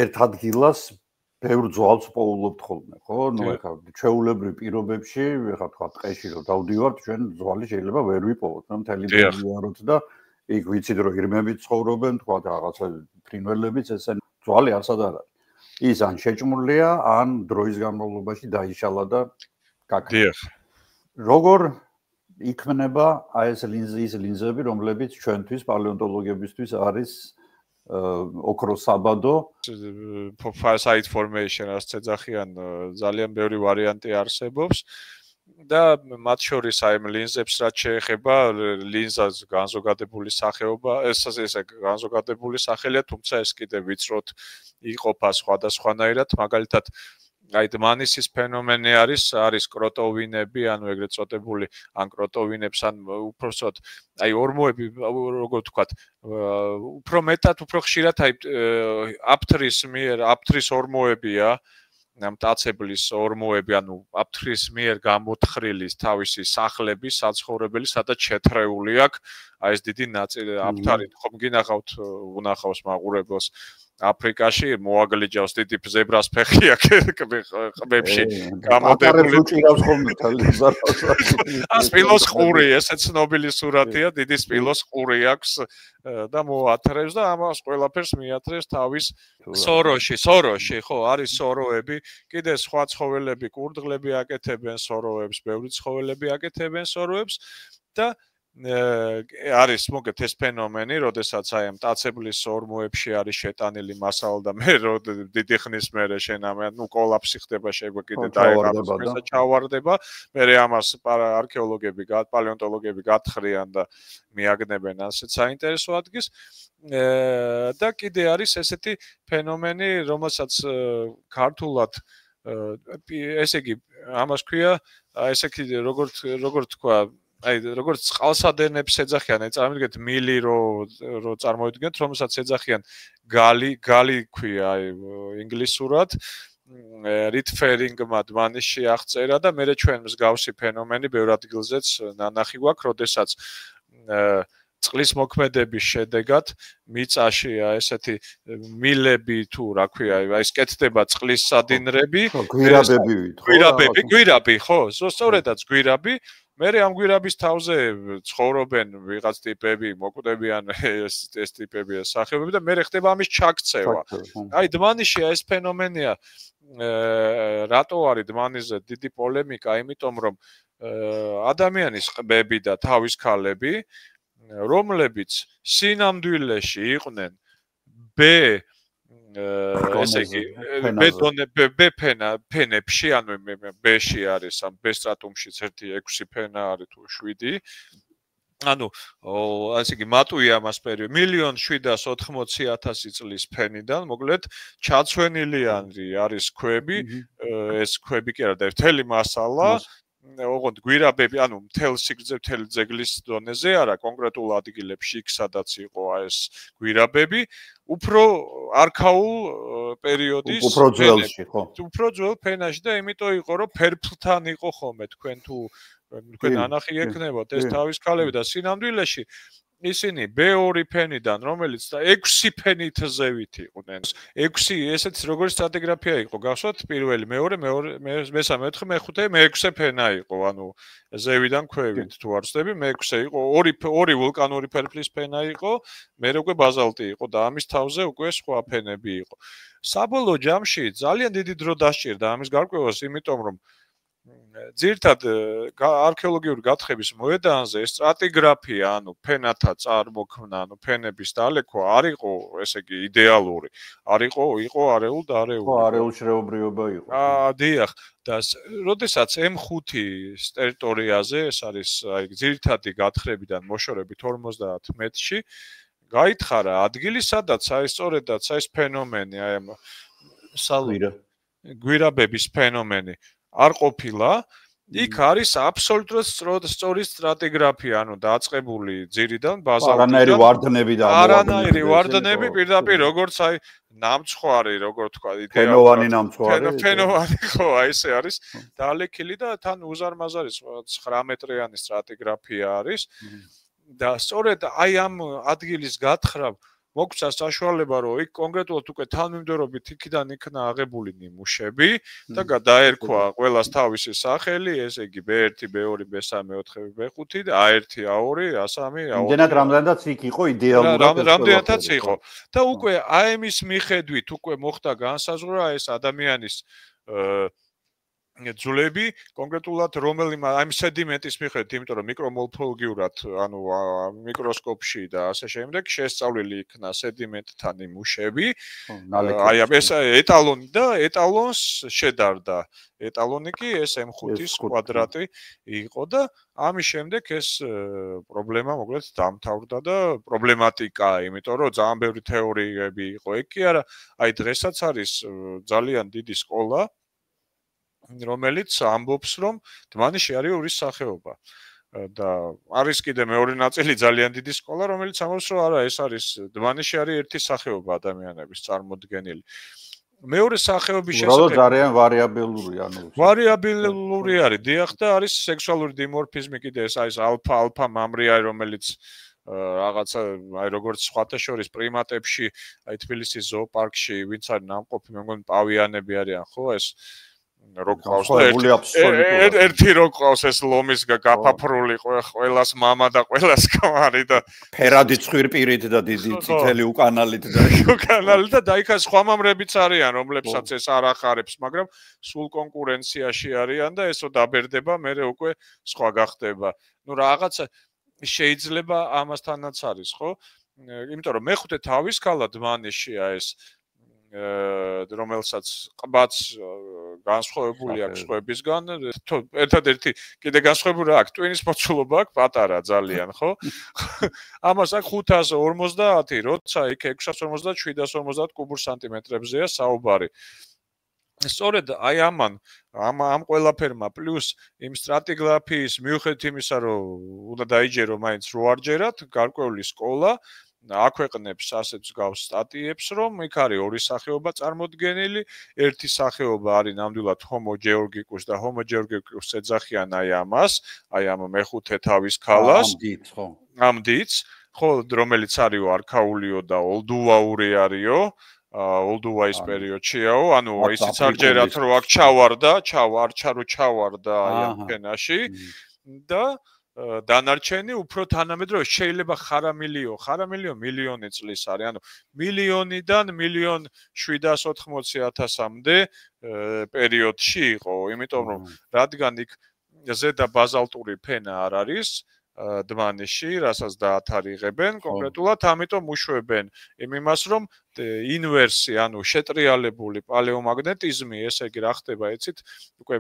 ერთ ადგილას ბევრ ძვალს პოულობთ ხოლმე, ხო? ნუ ეხლა ჩვეულებრივ პირობებში, ეხლა თქვა ტყეში რომ დავდივართ, ჩვენ ძვალი შეიძლება ვერ ვიპოვოთ, რომ მთელი დევიაროთ და იქ ვიცით რომ ირმებით ცხოვრობენ, თქვა რაღაცა ფრინველებიც ესენ ძვალი არცად არ არის. ის ან შეჭმულია, ან დროის განმავლობაში დაიშალა და გაქრა. როგორ იქმნება აი ეს ლინზები, რომლებიც ჩვენთვის პალეონტოლოგებისთვის არის ოქროს საბადო site formation ასე ეძახიან ძალიან ბევრი ვარიანტი არსებობს და მათ შორის აი ამ ლინზებს რაც შეეხება ლინზას განზოგადებული სახეობა ეს განზოგადებული სახელია თუმცა ეს კიდე ვიწროთ იყოფა სხვადასხვანაირად მაგალითად აი დმანისის ფენომენი არის კროტოვინები ანუ ეგრეთ წოდებული ან კროტოვინებს ან უბრალოდ აი ორმოები როგორ ვთქვათ უფრო მეტად უფრო ხშირად აი აფთრის ორმოებია მტაცებლის ორმოები ანუ აფთრის მიერ გამოთხრილი თავისი სახლები საცხოვრებელი სადაც შეთრეული აქვს აი ეს დიდი ნაწილი აფთარი ხომ გინახავთ უნახავს მაყურებელს აფრიკაში მოაგლიჯავს დიდი ზებრას ფეხი აქვს ყბებში გამოდებული უჭირავს ხოლმე თალიზარს სპილოს ყური ესე ცნობილი სურათია დიდი სპილოს ყური აქვს და მოათრევს და ამას ყველაფერს მიათრევს თავის სოროში ხო არის სოროები კიდე სხვა ცხოველები კურდღლები აკეთებენ სოროებს ბევრი ცხოველები აკეთებენ სოროებს და არის მოგეთ ეს ფენომენი, როდესაც აი ამ მტაცებლის ორმოებში არის შეტანილი მასალა და მე დიდი ხნის მერე შენამე ნუ კოლაფსი ხდება შეგვე კიდე დაეყაროს და ჩავარდება მე ამას არქეოლოგები პალეონტოლოგები გათხრიან და მიაგნებენ ასეთ საინტერესო ადგილს და კიდე არის ესეთი ფენომენი რომელსაც ქართულად ესე იგი ამას ქვია ესე იგი როგორ თქვა აი როგორც წყალსადენებს ეძახიან, აი წარმოგიდგენთ მილი რო წარმოიდგენთ, რომელსაც ეძახიან გალი ქვია, აი ინგლისურად რიტფერინგმა დმანისში აღწერა და მე ჩვენ მსგავსი ფენომენი ბევრ ადგილზეც ნანახი გვაქვს, როდესაც წყლის მოქმედების შედეგად მიწაშია ესეთი მილები თუ რა ქვია, აი სკეთდება წყლის სადინრები, გვირაბი, ხო, სწორედაც გვირაბი მე ამ გვირაბის თავზე ცხოვრობენ ვიღაც ტიპები, მოკვდებიან ეს ტიპები სახეობები და მე ხდება ამის ჩაქცევა. აი დმანისში ეს ფენომენია რატო არის დმანისზე დიდი პოლემიკა, იმიტომ რომ ადამიანის ყბები და თავის ქალები, რომლებიც სინამდვილეში იყვნენ ესე იგი ფენებში ანუ ბეში არის ამ ბ სტრატუმშიც 1-6 ფენა არის თუ 7 ანუ ასე იგი მატუი ამას პერიოდი 1,780,000 წლის ფენიდან მოკლედ ჩაცვენილი არის ქვები ეს ქვები კი არა და მთელი მასალა ოღონდ გვირაბები, ანუ მთელ სიგრძე, მთელი ძეგლის დონეზე არა, კონკრეტულ ადგილებში იქ სადაც იყო ეს გვირაბები, უფრო არქაულ პერიოდის უფრო ძველში, ხო. უფრო ძველ ფენაში და იმიტომ იყო, რომ ფერფლთან იყო ხოლმე თქვენ ნანახი ექნებოდ ეს თავის ქალები და სინამდვილეში ისინი B2 ფენიდან, რომელიც 6 ფენით ზევით იყვნენ. 6 ესეც როგორი სტრატიგრაფია იყო, გახსოვთ პირველი, მეორე, მესამე, მეხუთე, მეხუთე, მეექვსე ფენა იყო, ანუ ზევიდან ქვევით თუ არ ვცდები, მეექვსე იყო, ორი ვულკანური ფერფლის ფენა იყო, მერე უკვე ბაზალტი იყო და ამის თავზე უკვე სხვა ფენები იყო. საბოლოო ჯამში ძალიან დიდი დრო დასჭირდა ამის გარკვევას, იმიტომ რომ ძირთად არქეოლოგიური გათხრების მოედანზე სტრატიგრაფია, ანუ ფენათა წარმოქმნა, ანუ ფენების დალექვა არ იყო, ესე იგი, იდეალური. იყო არეულ და არეულ. ხო, არეულშრეობრიობა იყო. დიახ, და როდესაც M5-ის ტერიტორიაზე, ეს არის აი ძირთადი გათხრებიდან მოშორებით 50 მეტრში, გაითხარა ადგილი, სადაც აი სწორედაც ეს ფენომენი, აი ამ გვირაბების ფენომენი არ ყოფილა, იქ არის აბსოლუტურად სწორი სტრატიგრაფია, ანუ დაწყებული ძირიდან ბაზალტიდან. არანაირი ვარდნები პირდაპირ როგორც აი ნამცხვარი, როგორ თქვა, ფენოვანი ნამცხვარი. ფენოვანი ხო, აი ესე არის დალექილი და თან უზარმაზარი 9 მეტრიანი სტრატიგრაფია არის. და სწორედ აი ამ ადგილის გათხრა მოგცა საშუალება რომ იქ კონკრეტულად უკვე თანმიმდევრობით იქიდან იქნა აღებული ნიმუშები და გადაერქვა ყველას თავისი სახელი, ესე იგი B1, B2, B3, B4, B5 და A1, A2, A3, A4. იმდენად რამდენადაც იქ იყო იდეალურად რამდენადაც იყო. და უკვე AM-ის მიხედვით უკვე მოხდა განსაზღვრა ეს ადამიანის ძვლები კონკრეტულად რომელიმე აი სედიმენტის მიხედვით, იმიტომ რომ მიკრომორფოლოგიურად, ანუ მიკროსკოპში და ასე შემდეგ შესწავლილი იქნა სედიმენტთან ნიმუშები. აი ეს ეტალონი და ეტალონს შედარდა. ეტალონი კი ეს M5-ის კვადრატი იყო და ამის შემდეგ ეს პრობლემა მოკლედ დამთავრდა და პრობლემატიკა, იმიტომ რომ ძალიან ბევრი თეორიები იყო. ეგ კი არა, აი დღესაც არის ძალიან დიდი სკოლა რომელიც ამბობს რომ დმანიში არის ორი სახეობა და არის კიდე მეორე ნაწილი ძალიან დიდი სკოლა რომელიც ამბობს რომ არა ეს არის დმანიში არის ერთი სახეობა ადამიანების წარმოდგენილი მეორე სახეობის შესახებ ძალიან ვარიაბელური ვარიაბელური არის დიახ და არის სექსუალური დიმორფიზმი კიდე ეს არის ალფა მამრი არის რომელიც რაღაცა აი როგორც სხვათა შორის პრიმატებში აი თბილისის ზოოპარკში ვინც არის ნამყოფი მე მგონი პავიანები არიან ხო ეს როყავს ერთი როყავს ეს ლომის გაფაფრული ყველას მამა და ყველას ქმარი და ფერადი ცხვირპირით და დიდი წითელი უკანალით და დაიქა სხვა მამრებიც არიან რომლებსაც ეს არ ახარებს მაგრამ სულ კონკურენციაში არიან და ესო დაბერდება მერე უკვე სხვა გახდება ნუ რაღაცა შეიძლება ამასთანაც არის ხო იმიტომ რომ მეხუთე თავის ქალა დმანისშია ეს რომელსაც ყბაც განსხვავებული აქვს სხვებისგან ერთადერთი კიდე განსხვავებული აქვს ტვინის მოცულობა აქვს პატარა ძალიან ხო ამას აქ 550 როცა იქ 650 750 კუბურ სანტიმეტრებზეა საუბარი სწორედ აი ამ ყველაფერმა პლუს იმ სტრატიგრაფიის მიუხედავად იმისა რომ უნდა დაიჯერო მაინც რო არ ჯერათ გარკვეული სკოლა აქვეყნებს ასეთ მსგავს სტატიებს, რომ იქ არის ორი სახეობა წარმოდგენილი, ერთი სახეობა არის ნამდვილად ჰომო ჯეორგიკუს და ჰომო ჯეორგიკუს ეძახიან აი ამას, აი ამ მეხუთე თავის ქალას. ამ დიდს, ხო, რომელიც არისო არქაულიო და ოლდუაური არისო, ოლდუაის პერიოდშიაო, ანუ ისიც არ ჯერათ რომ აქ ჩავარდა აი ამ ფენაში და დანარჩენი უფრო თანამედროვე შეიძლება ხარამილიო მილიონი წლის არის ანუ მილიონიდან 1.780.000-მდე პერიოდში იყო იმიტომ რომ რადგან იქ ზედა ბაზალტური ფენა არ არის დმანიში რასაც დაათარიღებენ კონკრეტულად ამიტომ უშვებენ იმას რომ ინვერსი ანუ შეტრიალებული პალეომაგნეტიზმი ესე იგი რა ხდება იცით უკვე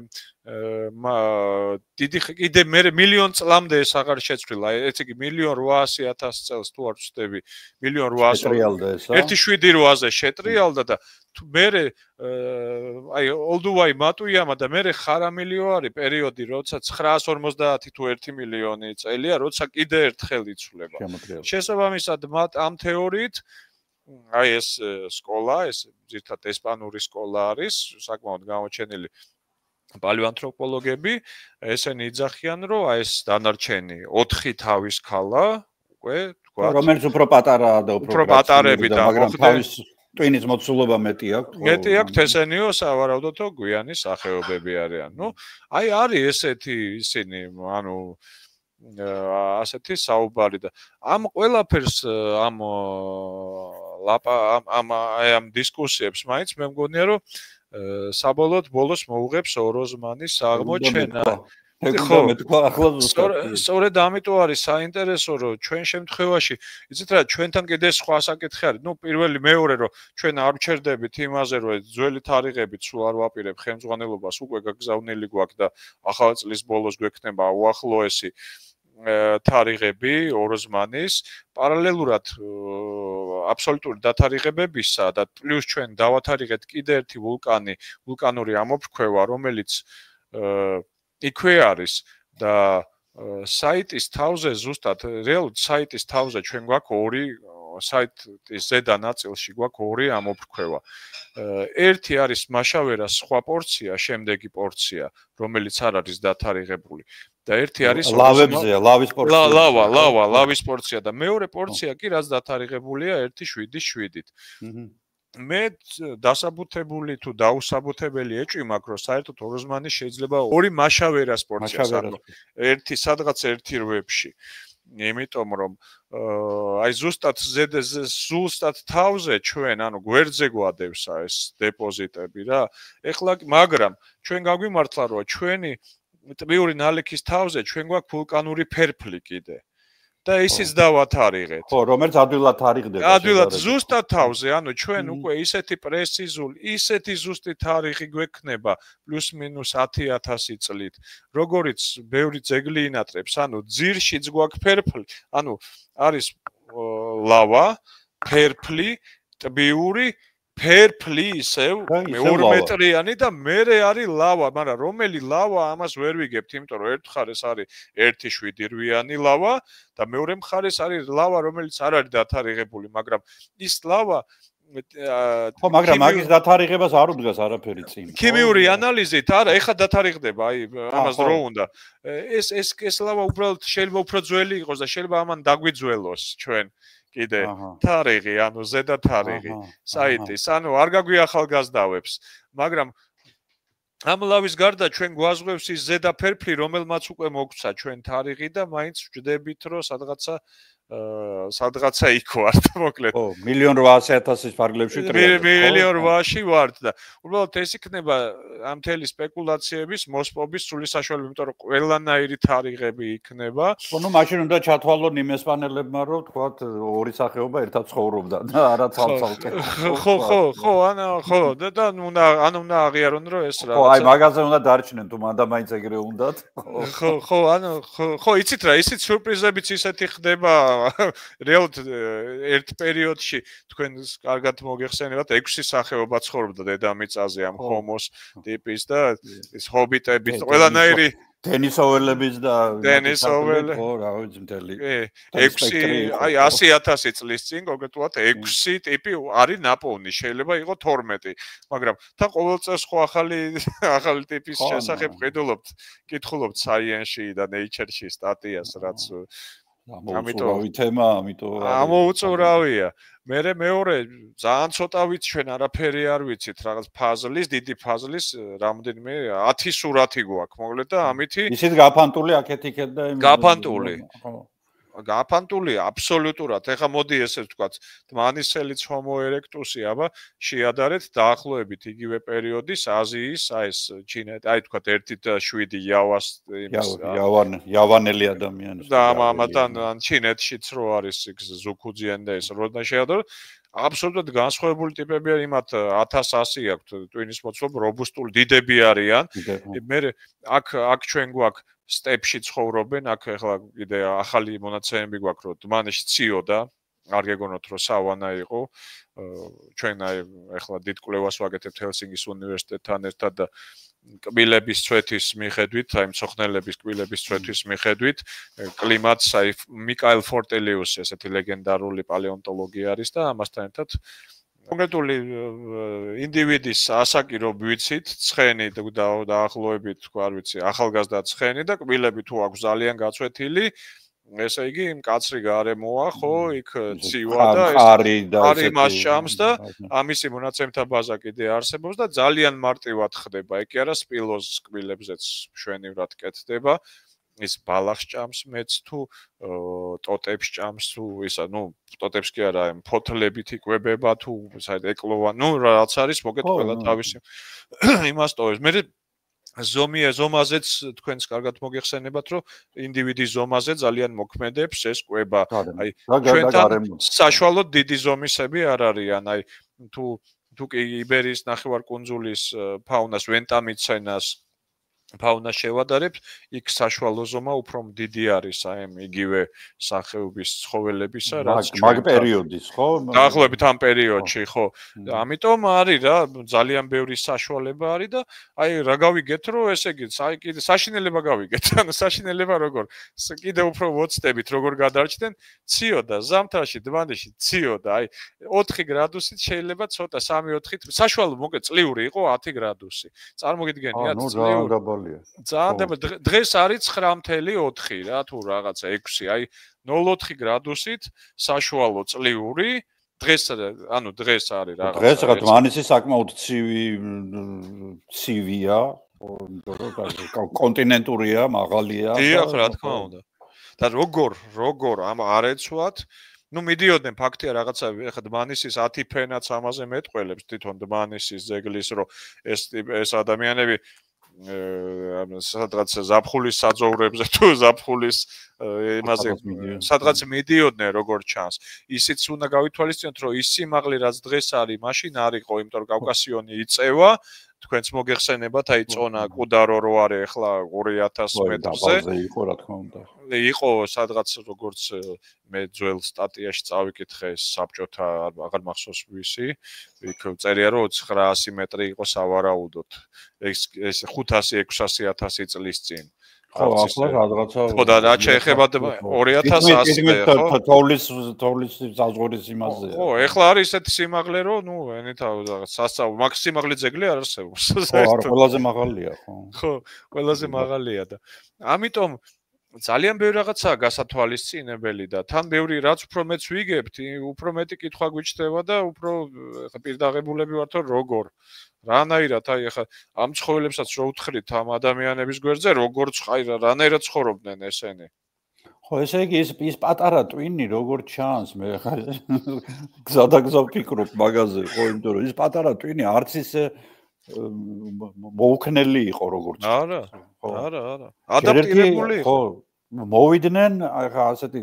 დიდი კიდე მე მილიონ წლამდე ეს აღარ შეცვლილა ესე იგი 1.800.000 წელს თუ არ ვწდები 1.800 1.7-ზე შეტრიალდა და მე აი ოლდუაი მატუიამა და მე ხარამილიო არის პერიოდი როცა 950 თუ 1 მილიონი წელია როცა კიდე ერთხელ იცვლება შესაბამისად ამ თეორიით აი ეს სკოლა ეს ზირთად ესპანური სკოლა არის საკმაოდ გამოჩენილი პალეოანთროპოლოგები ესენი იძახიან რომ აი ეს დანარჩენი 4 თავის ქალა უკვე თქვა რომელიც უფრო პატარაა და უფრო პატარები და მაგრამ თავის ტვინის მოცულობა მეტი აქვს მეტი აქვს ესენიო სავარაუდოთო გვიანი სახეობები არიან ნუ აი არის ესეთი ისინი ანუ ასეთი საუბარი და ამ ყველაფერს ამ დისკუსიებს მაინც მე მგონია რომ საბოლოოდ ბოლოს მოუღებს ოროზმანის აღმოჩენა ხო მე თქვა ახლა სწორედ ამიტომ არის საინტერესო რომ ჩვენ შემთხვევაში იცით რა ჩვენთან კიდე სხვა საკითხი არის ნუ პირველი მეორე რომ ჩვენ არ ვჩერდებით იმაზე რომ ძველი თარიღებით სულ არ ვაპირებ ხელმძღვანელობას უკვე გაგზავნილი გვაქვს და ახალ წლის ბოლოს გვექნება უახლოესი თარიღები ოროზმანის პარალელურად აბსოლუტური დათარიღებებისა და პლუს ჩვენ დავათარიღეთ კიდე ერთი ვულკანური ამოფრქვევა რომელიც იქვე არის და საიტის თავზე ზუსტად რეალურად საიტის თავზე ჩვენ გვაქვს ორი საიტის ზედა ნაწილში გვაქვს ორი ამოფრქვევა ერთი არის მაშავერას სხვა პორცია შემდეგი პორცია რომელიც არ არის დათარიღებული და ერთი არის ლავებზეა, ლავის პორცია. ლავის პორცია და მეორე პორცია კი რაც დათარიღებულია 1.7-7-ით. მე დასაბუთებული თუ დაუსაბუთებელი ეჭვი მაქვს, რომ საერთოდ ოროზმანი შეიძლება ორი მაშავერას პორციას აქვს. ერთი სადღაც ერთი რვებში. იმიტომ რომ აი ზუსტად თავზე ჩვენ ანუ გვერდზე გვადევსა ეს დეპოზიტები რა. ეხლა მაგრამ ჩვენ გაგვიმართლა რომ ჩვენი ტბიური ნალექის თავზე ჩვენ გვაქვს ვულკანური ფერფლი კიდე. და ისიც დავათარიღეთ. ხო, რომელიც ადვილად თარიღდება. ადვილად ზუსტად თავზე, ანუ ჩვენ უკვე ისეთი პრეციზული, ისეთი ზუსტი თარიღი გვექნება პლუს მინუს 10,000 წლით. როგორიც ბევრი ძეგლი ინატრებს, ანუ ძირშიც გვაქვს ფერფლი, ანუ არის ლავა, ფერფლი, ტბიური ფერფლი ისევ 2 მეტრიანი და მერე არის ლავა, მაგრამ რომელი ლავა ამას ვერ ვიგებთ, იმიტომ რომ ერთ მხარეს არის 1.7 რვიანი ლავა და მეორე მხარეს არის ლავა, რომელიც არ არის დათარიღებული, მაგრამ ის ლავა ხო, მაგრამ მაგის დათარიღებას არ უდგას არაფერი წინ. ქიმიური ანალიზით არა, ეხლა დათარიღდება, აი ამას დრო უნდა. ეს ლავა უბრალოდ შეიძლება უფრო ძველი იყოს და შეიძლება ამან დაგვიძველოს ჩვენ. კიდე თარიღი, ანუ ზედა თარიღი, საიტის, ანუ არ გაგვიახალგაზრდავებს, მაგრამ ამ ლავის გარდა ჩვენ გვაზღვევს ის ზედა ფერფლი, რომელმაც უკვე მოგცა ჩვენ თარიღი და მაინც ვჯდებით, რომ სადღაცა იქ ვართ, მოკლედ. ხო, 1.800,000 ფარგლებში ტრიალებს. 1.800,000-ში ვართ და უბრალოდ ეს იქნება ამ მთელი სპეკულაციების მოსპობის სრული საშუალება, იმიტომ რომ ყველანაირი თარიღები იქნება. ხო, ნუ მაშინ უნდა ჩათვალონ იმ ესპანელებმა, რომ თქვათ ორი სახეობა ერთად ცხოვრობდა და არა ცალ-ცალკე. ხო, და უნდა აღიარონ, რომ ეს რაღაცა. ხო, აი მაგაზე უნდა დარჩნენ, თუ მანდა მაინც ეგრე უნდათ. ხო, იცით რა, ისიც სიურპრიზებიც ისეთი ხდება რეალურად ერთ პერიოდში თქვენ კარგად მოგეხსენებათ 6 სახეობა ცხოვრობდა დედამიწაზე ამ ჰომოს ტიპის და ეს ჰობიტების ყველანაირი დენისოველების და დენისოველი ხო რა ვიცი მთელი 6 აი 100,000 წლის წინ კონკრეტულად 6 ტიპი არის ნაპოვნი შეიძლება იყოს 12 მაგრამ თან ყოველწელს ხო ახალი ტიპის შესახებ კითხულობთ Science-ში და Nature-ში სტატიას რაც ამიტომ თემა ამიტომ ამოუწურავია მეორე ძალიან ცოტა ვიცი ჩვენ არაფერი არ ვიცით რაღაც ფაზლის დიდი ფაზლის რამდენიმე 10 სურათი გვაქვს მოკლედ და ამითი ისეთ გაფანტული აქეთ-იქეთ და გაფანტული აბსოლუტურად ეხა მოდი ესე ვთქვათ დმანისელი Homo erectus-ი აბა შეადარეთ დაახლოებით იგივე პერიოდის აზიის აი ეს ჩინეთი აი ვთქვათ 1.7 იავას იავანელი ადამიანი და ამათთან ჩინეთშიც რო არის ზუქუძიან და ეს როდა შეადაროთ აბსოლუტურად განსხვავებული ტიპები არის იმათ 1100 აქვთ ტვინის მოცულობ რობუსტული დიდები არიან მე აქ ჩვენ გვაქვს სტეპში ცხოვრობენ, აქ ახლა კიდე ახალი მონაცემები გვაქვს, რომ დმანისში ციოდა, არ გეგონოთ, რომ სავანა იყო. ჩვენ აი ახლა დიდ კვლევას ვაკეთებთ ჰელსინკის უნივერსიტეტთან ერთად და კბილების წვეთის მიხედვით, აი მწოხნელების კბილების წვეთის მიხედვით, კლიმატს აი მიკაელ ფორტელიუსი, ესეთი ლეგენდარული პალეონტოლოგი არის და ამასთან ერთად კონკრეტული ინდივიდის ასაკი რო ვიცით, ცხენი და დაახლოებით, თქვა არ ვიცი, ახალგაზრდა ცხენი და კბილები თუ აქვს ძალიან გაწვეთილი, ესე იგი მკაცრი გარემოა, ხო, იქ ცივა და არის მას ჭამს და ამისი მონაცემთა ბაზა კიდე არსებობს და ძალიან მარტივად ხდება, ეგ კი არა სპილოზის კბილებზეც მშვენივრად კეთდება. ის ბალახს ჭამს მეც თუ ტოტებს ჭამს თუ ისა ნუ ტოტებს კი არა ფოთლებით იკვებება თუ საერთოდ ეკლოვა ნუ რაც არის მოგეთ ყველა თავისი იმას ტოვებს მე ზომაზეც თქვენს კარგად მოგეხსენებათ რომ ინდივიდის ზომაზე ძალიან მოქმედებს ეს კვება აი ჩვენთან საშუალოდ დიდი ზომისები არ არიან აი თუ კი იბერიის ნახევარკუნძულის ფაუნას ვენტამიცენას ფაუნას შევადარებთ, იქ საშუალო ზომა უფრო დიდი არის აი იგივე სახეობის ცხოველებისა, რაც მაგ პერიოდის, ხო? დაახლოებით ამ პერიოდში, ხო. ამიტომ არის რა, ძალიან ბევრი საშუალება არის და აი რა გავიგეთ, რომ ესე იგი, აი კიდე საშინელება გავიგეთ. ანუ საშინელება როგორ? კიდე უფრო ვოცდებით, როგორ გადარჩდნენ, ციოდა ზამთარში, დმანისში ციოდა, აი 4 გრადუსით შეიძლება ცოტა 3-4-ით, საშუალო მოკლედ წლიური იყო 10 გრადუსი. წარმოგიდგენიათ წლიური მაღალია. ძალიან დღეს არის 9.4 რა თუ რაღაცა 6, აი 0.4 გრადუსით საშუალო წლიური დღეს არის რაღაცა. დღეს რა დმანისი საკმაოდ ცივია, კონტინენტურია, მაღალია. დიახ, რა თქმა უნდა. და როგორ ამ არეცვათ მიდიოდნენ ფაქტია რაღაცა ეხა დმანისის 10 ფენაც ამაზე მეტყველებს თვითონ დმანისის ძეგლის რომ ეს ადამიანები სადღაც ზაფხულის საძოვრებზე თუ ზაფხულის იმაზე სადღაც მიდიოდნენ როგორც ჩანს ისიც უნდა გავითვალისწინოთ რომ ის სიმაღლე რაც დღეს არის მაშინ არ იყო იმიტომ რომ კავკასიონი იწევა თქვენც მოგეხსენებათ აი წონა კუდარო რო არის ახლა 2000 მეტრზე იყო რა თქმა უნდა იყო სადღაც როგორც მე ძველ სტატიაში წავიკითხე საბჭოთა აღარ მახსოვს ვისი იქ წერია რომ 900 მეტრი იყო სავარაუდოდ ეს 500-600 წლის წინ ხო ახლა რაღაცა ხო და რა შეეხება 2100 ხო თოვლის საზღვრის იმაზე ხო ახლა არის ესეთი სიმაღლე რომ ენეთა სასწაულ მაქსიმალური ძეგლი არ არსებობს ხო ყველაზე მაღალია ხო ყველაზე მაღალია და ამიტომ ძალიან ბევრი რაღაცაა გასათვალისწინებელი და თან ბევრი რაც უფრო მეც ვიგებთ უფრო მეტი კითხვა გვიჩნდება და უფრო პირდაღებულები ვართ როგორ რანაირად აი ახლა ამ ცხოველებსაც რო უთხრით ამ ადამიანების გვერდზე როგორ რანაირად ცხოვრობდნენ ესენი ხო ესე იგი ის პატარა ტვინი როგორ ჩანს მე ხა გზადაგზა ვფიქრობ მაგაზე ხო იმიტომ რომ ის პატარა ტვინი არც ისე მოუქნელი იყო როგორც არა ადაპტირებული იყო ხო მოვიდნენ ახლა ასეთი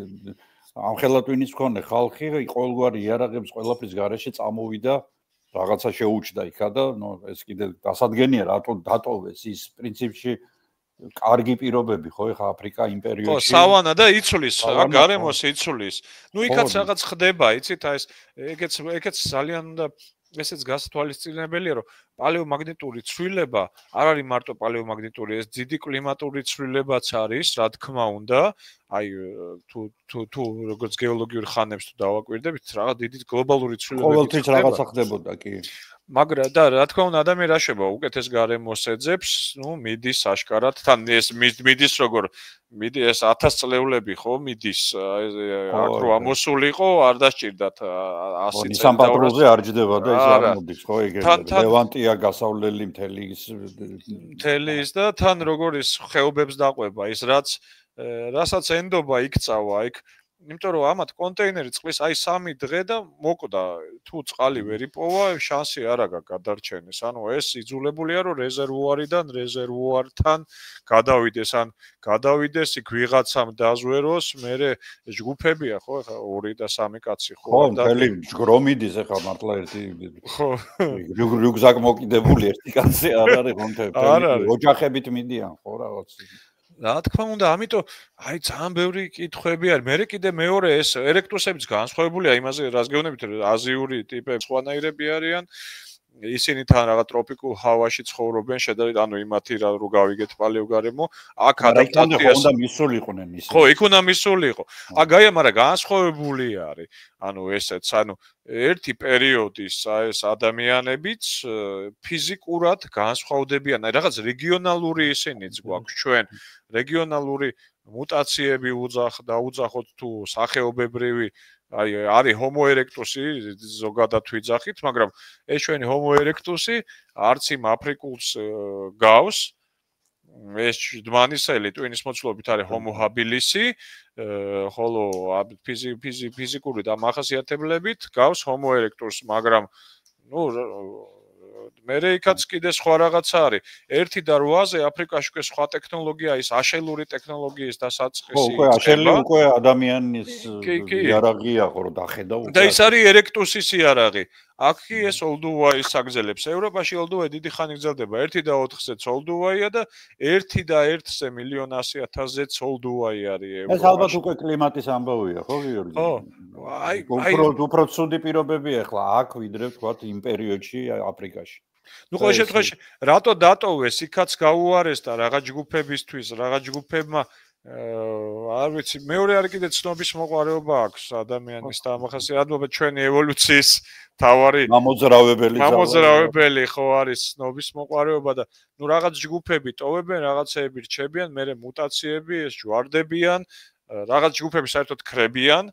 ამ ხელატვინის მქონე ხალხი ყოველგვარი იარაღების ყველაფრის გარეშე წამოვიდა რაღაცა შეუჩდა იქა და ეს კიდე დასადგენია რატო დატოვეს ის პრინციპში კარგი პირობები ხო ეხა აფრიკა იმპერიოში ხო სავანა და იცვლის გარემოს იცვლის იქაც რაღაც ხდება იცით აი ეგეც ძალიან და ესეც გასათვალისწინებელია რომ პალეომაგნიტური ცვლილება არ არის მარტო პალეომაგნიტური ეს დიდი კლიმატური ცვლილებაც არის რა თქმა უნდა აი თუ როგორც გეოლოგიურ ხანებს თუ დავაკვირდებით რაღაც დიდი გლობალური ცვლილებები ყოველთვის რაღაცა ხდებოდა კი მაგრამ და რა თქმა უნდა ადამიანი რა შევა უკეთეს გარემოს ეძებს მიდის აშკარად თან ეს მიდის როგორ მიდი ეს 1000 წლეულები ხო მიდის აქ რო ამოსულიყო არ დასჭირდათ 100 წელი სამპატროზე არ ჯდება და ის არ მოდის ხო ეგრე ლევანტია გასავლელი მთელი ის და თან როგორ ის ხეობებს დაყვება ის რასაც ენდობა იქცავა იქ იმიტომ რომ ამათ კონტეინერი წყლის აი 3 დღე და მოკვდა თუ წყალი ვერ იპოვა შანსი არ აქვს გადარჩენის ანუ ეს იძულებულია რომ რეზერვუარიდან რეზერვუართან გადავიდეს ან გადავიდეს იქ ვიღაცამ დაზვეროს მე ჯგუფებია ხო ხა 2 და 3 კაცი ხო და მთელი ჯგრომიდის ახლა მართლა ერთი ხო რიუგზაკ მოკიდებული ერთი კაცი არ არის ხო მთელი ოჯახებით მიდიან ხო რაღაც რა თქმა უნდა, ამიტომ აი ძალიან ბევრი კითხვები არის. მე კიდე მეორე ეს ერექტუსებიც განსხვავებულია იმაზე, რას გეუბნებით, აზიური ტიპები სხვანაირები არიან. ისინი თან რაღაც ტროპიკულ ჰავაში ცხოვრობენ, შედარებით ანუ იმათი რო გავიგეთ პალეოგარემო, აქ ადაპტაციას უნდა მისულიყვნენ ისე. ხო, იქ უნდა მისულიყო. აგაია, მაგრამ განსხვავებული არის. ანუ ესეც, ანუ ერთი პერიოდის ეს ადამიანებიც ფიზიკურად განსხვავდებიან. აი რაღაც რეგიონალური ისინიც გვაქვს ჩვენ. რეგიონალური მუტაციები დაუძახოთ თუ სახეობებრივი აი არის homo erectus-ი ზოგადად ვიძახით, მაგრამ ეს ჩვენი homo erectus-ი არც იმ აფრიკულს გავს. ეს დმანისელი ტვინის მოცულობით არის homo habilis-ი, ხოლო ფიზიკური და მახასიათებლებით გავს homo erectus, მაგრამ მერე იქაც კიდე სხვა რაღაცა არის. 1 და 8-ზე აფრიკაში უკვე სხვა ტექნოლოგია ის აშელური ტექნოლოგიის დასაწყისი. ხო, უკვე აშელი უკვე ადამიანის იარაღია ხო რომ დახედა უკვე. და ის არის ერექტუსის იარაღი. აქ კი ეს ოლდუვაის აგზელებს. ევროპაში ოლდუვაი დიდი ხანი გრძელდება. 1 და 4-ზეც ოლდუვაია და 1 და 1-ზე 1.100.000-ზეც ოლდუვაი არის ევროპაში. ეს ალბათ უკვე კლიმატის ამბავია, ხო გიორგი? ხო. აი უფრო ცუდი პირობები ახლა აქ ვიდრე თქვათ იმ პერიოდში აფრიკაში. ყოველ შემთხვევაში რატო დატოვეს იქაც გაუარესდა რაღაც ჯგუფებისთვის, რაღაც ჯგუფებმა არ ვიცი, მეორე არის კიდე ცნობის მოყვარეობა აქვს ადამიანის და ამახასიათებლობა ჩვენი ევოლუციის თავარი მამოძრავებელი ხო არის ცნობის მოყვარეობა და ნუ რაღაც ჯგუფები ტოვებენ, რაღაცეები რჩებიან, მერე მუტაციები, ეს ჯვარდებიან, რაღაც ჯგუფები საერთოდ ქრებიან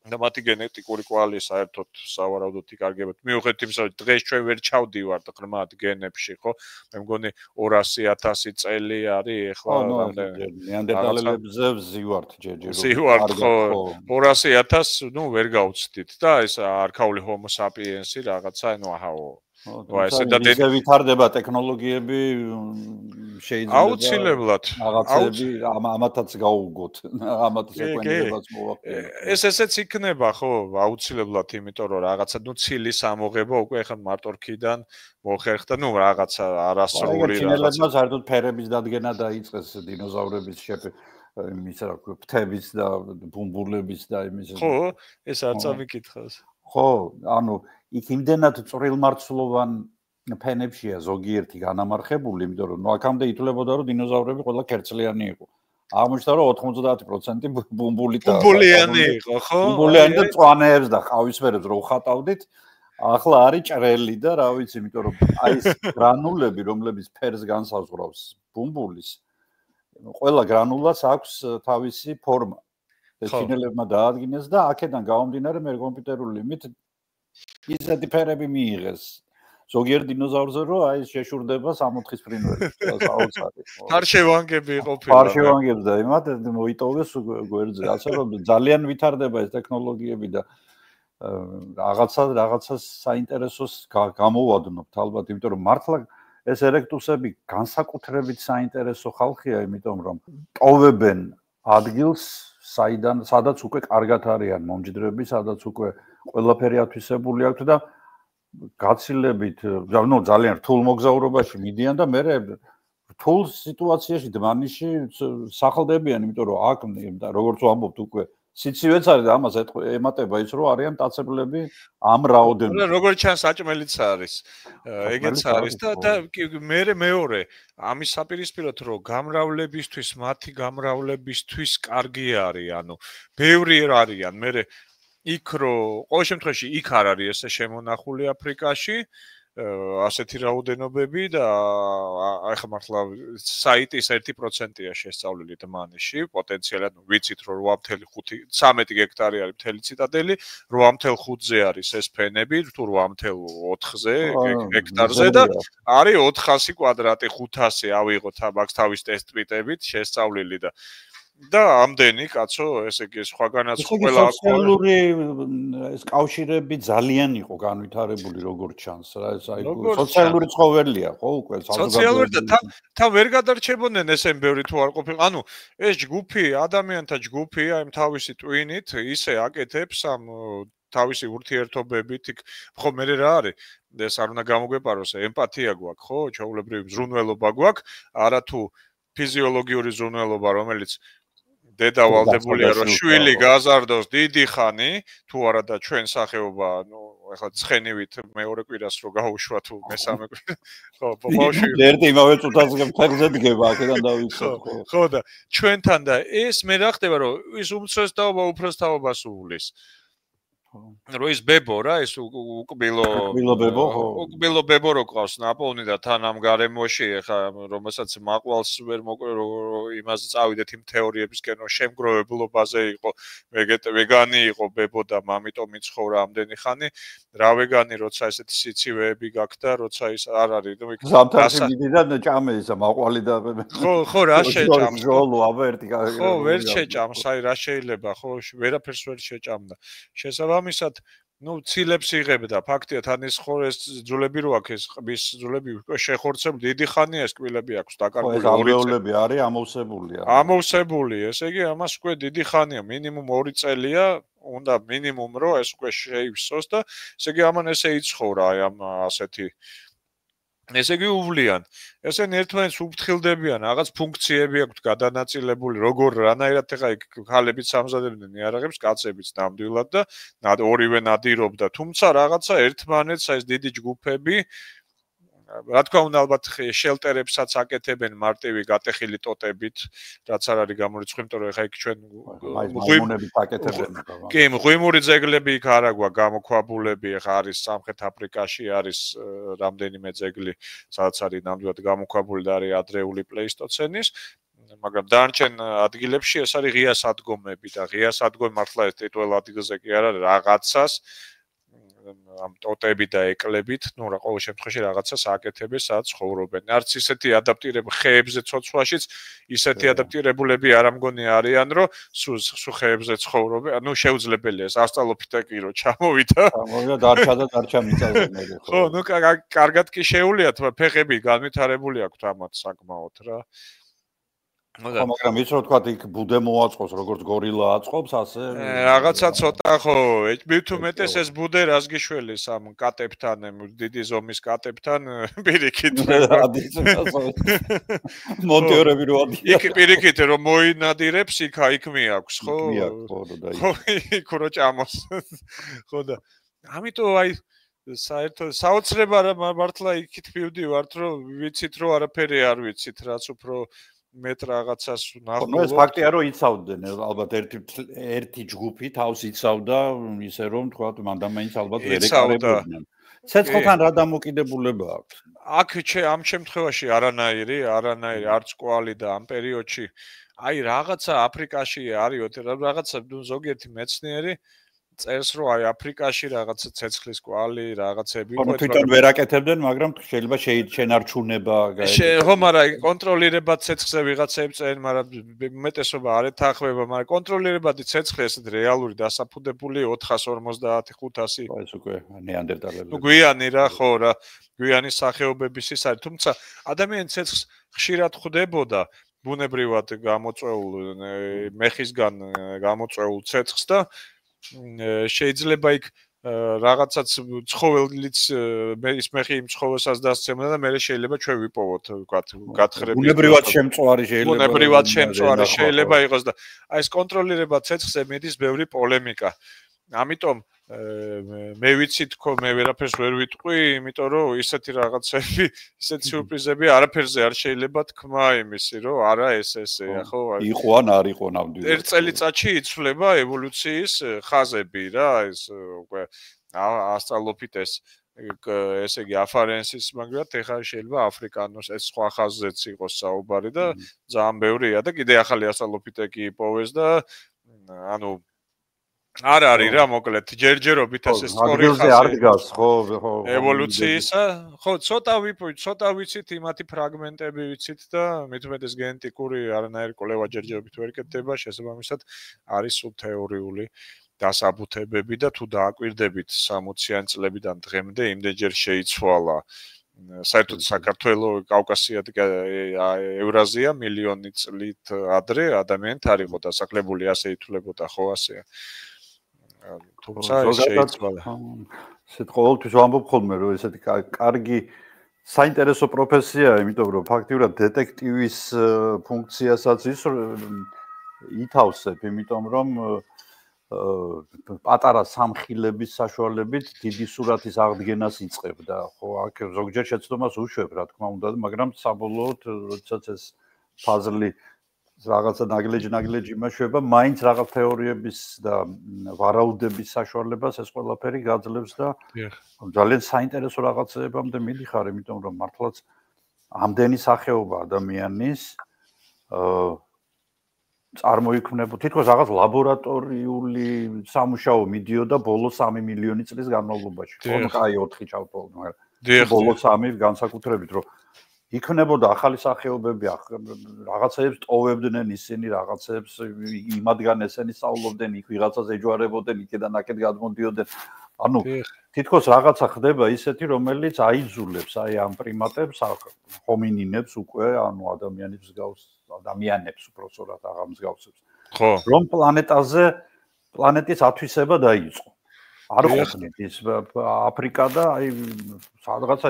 და მათი გენეტიკური კვალი საერთოდ სავარაუდოდ იკარგებათ. მიუხედავად იმისა, რომ დღეს ჩვენ ვერ ჩავდივართ ღრმად გენებში, ხო? მე მგონი 200,000 წელი არის ეხლა რამდენი ნეანდერტალელებზე ვზივართ ჯერჯერ. ვზივართ ხო 200,000, ნუ ვერ გავუცდით და ეს არქაული ჰომო საპიენსი რაღაცა, ანუ აჰაო. ესე და ვითარდება ტექნოლოგიები შეიძლება აუცილებლად რაღაცები ამათაც გაუგოთ ამათ სეკვენირებას მოვახდინოთ ეს ესეც იქნება ხო აუცილებლად იმიტომ რომ რაღაცა ნუ ცილის ამოღება უკვე ხან მარტორქიდან მოხერხდა ნუ რაღაცა არასრული რაღაცა საერთოდ ფერების დადგენა დაიწყეს დინოზავრების იმის რა ქვია ფრთების და ბუმბულების და იმის ხო ეს არ წამიკითხავს ხო ანუ იქ იმდენად წვრილმარცვლოვან ფენებშია ზოგიერთი განამარხებული, იმიტომ რომ ნუ აქამდე ითვლებოდა რომ დინოზავრები ყველა ქერცლიანი იყო. აღმოჩნდა რომ 90% ბუმბულიანი იყო, ხო? ბუმბულიანი და წვანეებს და ყავისფერებს რო ხატავდით, ახლა არის ჭრელი და რა ვიცი, იმიტომ რომ აი ეს გრანულები, რომლებიც ფერს განსაზღვრავს ბუმბულის, ყველა გრანულას აქვს თავისი ფორმა. ექინელებმა დაადგინეს და აქედან გამომდინარე მე კომპიუტერული იმით ისეთი ფერები მიიღეს. ზოგიერთ დინოზავრზე რო აი შეშურდება 64 ფრინველი, საოცარი. ფარშევანგები ყოფილა. ფარშევანგებს და იმათ მოიტოვეს გვერდზე. ასე რომ ძალიან ვითარდება ეს ტექნოლოგიები და რაღაცას საინტერესოს გამოვადნობთ ალბათ, იმიტომ რომ მართლა ეს ერექტუსები განსაკუთრებით საინტერესო ხალხია, იმიტომ რომ ტოვებენ ადგილს, სადაც უკვე კარგად არიან მომჯდრები, სადაც უკვე ყველაფერი ათვისებული აქვს და გაცილებით, ნუ ძალიან რთულ მოგზაურობაში მიდიან და მე რთულ სიტუაციაში დმანიში სახლდებიან, იმიტომ რომ აქ როგორც ვამბობთ უკვე სიცივეც არის და ამას ემატება ის რომ არიან მტაცებლები ამ რაოდენობით. როგორც ჩანს საჭმელიც არის. ეგეც არის და მეორე ამის საპირისპიროდ რომ გამრავლებისთვის, მათი გამრავლებისთვის კარგი არის, ანუ ბევრი არიან, მე იქ რო ყოველ შემთხვევაში იქ არ არის ესე შემონახული აფრიკაში ასეთი რაოდენობები და ახლა მართლა საიტის 1%-ია შესწავლილი დმანიში პოტენციალად ვიცით რომ 8.5 გექტარი არის მთელი ციტადელი 8.5-ზე არის ეს ფენები თუ 8.4-ზე ჰექტარზე და არის 400 კვადრატი 500 ავიღოთ აქვს თავის ტესტპიტებით შესწავლილი და ამდენი კაცო ესე იგი სხვაგანაც ყველა სოციალური ეს კავშირები ძალიან იყო განვითარებული როგორც ჩანს რა ეს აი სოციალური ცხოველია ხო უკვე სოციალური და თან ვერ გადარჩებოდნენ ესენ ბევრი თუ არ ყოფილ ანუ ეს ჯგუფი ადამიანთა ჯგუფი აი თავისი ტვინით ისე აკეთებს ამ თავისი ურთიერთობებით ხო მე რა არის ეს არ უნდა გამოგვეპაროს ემპათია გვაქვს ხო ჩვეულებრივი ზრუნველობა გვაქვს არა თუ ფიზიოლოგიური ზრუნველობა რომელიც დედა ვალდებულია რომ შვილი გაზარდოს დიდი ხანი თუ არა და ჩვენ სახეობა ნუ ახლა ცხენივით მეორე კვირას რო გაუშვა თუ მესამე კვირა ხო ბავშვი ერთი იმავე წუთას ფეხზე დგება აქედან დავიცოთ ხო და ჩვენთან და ეს მე რა ხდება რომ ის უმცროს თაობა უფროს თაობას უვლის რო ის ბებო რა ეს უკბილო ბებო ხო უკბილო ბებო რო ყავს ნაპოვნი და თან ამ გარემოში ეხა რომელსაც მაყვალს ვერ იმაზე წავიდეთ იმ თეორიებისკენ რომ შემგროვებლობაზე იყო ვეგანი იყო ბებო და მამიტომ იცხოვრა ამდენი ხანი რა ვეგანი როცა ესეთი სიცივეები გაქდა როცა ის არ არის ნუ იქ ზამთარში მიდიდან ჭამე ისა მაყვალი და ხო რა შეჭამს ზოლო აბა ერთი ხო ვერ შეჭამს აი რა შეიძლება ხო ვერაფერს ვერ შეჭამდა შესაბამისად ნუ ცილებს იღებდა ფაქტია თან ის ხორეს ძულები რო აქვს ეს ყბის ძულები უკვე შეხორცებული დიდი ხანია ეს კბილები აქვს დაკარგული ორი არის ამოვსებული ესე იგი ამას უკვე დიდი ხანია მინიმუმ 2 წელია უნდა მინიმუმ რო ეს უკვე შეივსოს და ესე იგი ამან ესე იცხოვრა აი ამ ასეთი ესე იგი უვლიან ესენ ერთმანეთს უფრთხილდებიან რაღაც ფუნქციები აქვთ გადანაწილებული როგორ რანაირად ეხა იქ ხალებიც სამზადებდნენ იარაღებს კაცებიც ნამდვილად და ორივე ნადირობდა თუმცა რაღაცა ერთმანეთს აი ეს დიდი ჯგუფები რა თქმა უნდა ალბათ შელტერებსაც აკეთებენ მარტივი გატეხილი ტოტებით, რაც არ არის გამორიცხული, იმიტომ რომ ეხა იქ ჩვენ მაიმუნებით აკეთებენ. კი, მღვიმური ძეგლები იქ არა გვაქვს გამოქვაბულები, ეხა არის სამხრეთ აფრიკაში არის რამდენიმე ძეგლი, სადაც არის ნამდვილად გამოქვაბული და არის ადრეული პლეისტოცენის, მაგრამ დანარჩენ ადგილებში ეს არის ღია სადგომები და ღია სადგომი მართლა ეს ტიტუელ ადგილზე კი არ არის რაღაცას ამ ტოტები და ეკლებით, ნუ რა ყოველ შემთხვევაში რაღაცას აკეთებენ, სადაც ცხოვრობენ. არც ისეთი ადაპტირებული ხეებზე ცოცვაშიც, ისეთი ადაპტირებულები არ ამგონი არიან, რომ სულ ხეებზე ცხოვრობენ. ნუ შეუძლებელია ეს ავსტრალოპითეკი რომ ჩამოვიდა. ჩამოვიდა დარჩა მიწაზე. ხო, ნუ კარგად კი შეუულიათ, ფეხები განვითარებული აქვთ ამათ საკმაოდ რა. მაგრამ ის რო თქვა იქ ბუდე მოაწყოს როგორც გორილა აწყობს ასე რაღაცა ცოტა ხო მithumetes ეს ბუდე რას გიშველის ამ კატებთან დიდი ზომის კატებთან პირიქით მონტიორები რო ადიან იქ პირიქით რომ მოინადირებს იქ მიაქვს ხო ხო იქ რო ჭამოს ხო და ამიტომ აი საერთოდ საოცრება მართლა იქით მივდივართ რომ ვიცით რომ არაფერი არ ვიცით რაც უფრო მეტ რაღაცას ნახულობ. ნუ ეს ფაქტია რომ იცავდნენ ალბათ ერთი ჯგუფი თავს იცავდა ისე რომ თქვა მანდამაინც ალბათ ვერ ეკარებოდნენ. ცეცხლთან რა დამოკიდებულება აქვს? აქ ამ შემთხვევაში არანაირი არც კვალი და ამ პერიოდში აი რაღაცა აფრიკაში არის რაღაცა ზოგიერთი მეცნიერი წერს რომ აი აფრიკაში რაღაცა ცეცხლის კვალი რაღაცები იყო თვითონ ვერ აკეთებდნენ მაგრამ შეიძლება შენარჩუნება ხო მაგრამ კონტროლირება ცეცხლზე ვიღაცები წერენ მაგრამ უმეტესობა არ ეთანხმება მაგრამ კონტროლირებადი ცეცხლი ესეთ რეალური დასაფუდებული 450-500 ეს უკვე ნეანდერტალები ნუ გვიანი რა ხო რა გვიანი სახეობების ის არის თუმცა ადამიანის ცეცხლს ხშირად ხვდებოდა ბუნებრივად გამოწვეულ მეხისგან გამოწვეულ ცეცხლს და შეიძლება იქ რაღაცაც ცხოველიც ის მეხი იმ ცხოველსაც დასცემდა და მე შეიძლება ჩვენ ვიპოვოთ ვთქვათ გათხრები ბუნებრივად შემწვარი შეიძლება იყოს და აი ეს კონტროლირება ცეცხლზე მიდის ბევრი პოლემიკა ამიტომ მე ვიცი თქო მე ვერაფერს ვერ ვიტყვი იმიტომ რომ ისეთი რაღაცები ისეთი სიურპრიზები არაფერზე არ შეიძლება თქმა იმისი რომ არა ესე ხო იყო ან არ იყო ნამდვილად ერთ წელიწადში იცვლება ევოლუციის ხაზები რა ეს უკვე ავსტრალოპითეს ესე იგი აფარენსის მაგრამ ეხლა შეიძლება აფრიკანოს ეს სხვა ხაზზეც იყოს საუბარი და ძალიან ბევრია და კიდე ახალი ავსტრალოპითეკი იპოვეს და ანუ არ არის რა მოკლედ ჯერჯერობით ეს სწორი ხაზი არ დგას ხო ევოლუციისა ხო ცოტა ვიცით იმათი ფრაგმენტები ვიცით და მithumetes გენეტიკური არანაირი კვლევა ჯერჯერობით ვერ კეთდება შესაბამისად არის სულ თეორიული დასაბუთებები და თუ დააკვირდებით 60-იან წლებიდან დღემდე იმდენჯერ შეიცვალა საერთოდ საქართველოს კავკასია და ევრაზია მილიონი წლით ადრე ადამიანით არ იყო დასახლებული ასე ითვლებოდა ხო ასეა თუმცა შეიცვალა. ესეთ ყოველთვის ვამბობ ხოლმე რომ ესეთი კარგი საინტერესო პროფესიაა, იმიტომ რომ ფაქტიურად დეტექტივის ფუნქციასაც ის ითავსებ, იმიტომ რომ პატარა სამხილების საშუალებით დიდი სურათის აღდგენას იწყებ და ხო აქ ზოგჯერ შეცდომას უშვებ რა თქმა უნდა, მაგრამ საბოლოოდ როდესაც ეს პაზლი რაღაცა ნაგლეჯი იმაშვება, მაინც რაღაც თეორიების და ვარაუდების საშუალებას ეს ყველაფერი გაძლევს და ძალიან საინტერესო რაღაცებამდე მიდიხარ, იმიტომ რომ მართლაც ამდენი სახეობა ადამიანის წარმოიქმნება, თითქოს რაღაც ლაბორატორიული სამუშაო მიდიოდა ბოლო 3 მილიონი წლის განმავლობაში. ხო, კაი 4 ჩავთვალე, მაგრამ ბოლო 3 განსაკუთრებით რომ იქნებოდა ახალი სახეობები, რაღაცებს ტოვებდნენ ისინი, რაღაცებს იმადგან ესენი სწავლობდნენ, იქ ვიღაცას ეჯვარებოდნენ, იქიდან აქეთ გადმოდიოდნენ. ანუ თითქოს რაღაცა ხდება ისეთი, რომელიც აიძულებს აი ამ პრიმატებს, ჰომინინებს უკვე, ანუ ადამიანებს უბრალოდ აღმსგავსებს. ხო. რომ პლანეტის ათვისება დაიწყო. არ ყოფნით ის აფრიკა და აი სადღაცა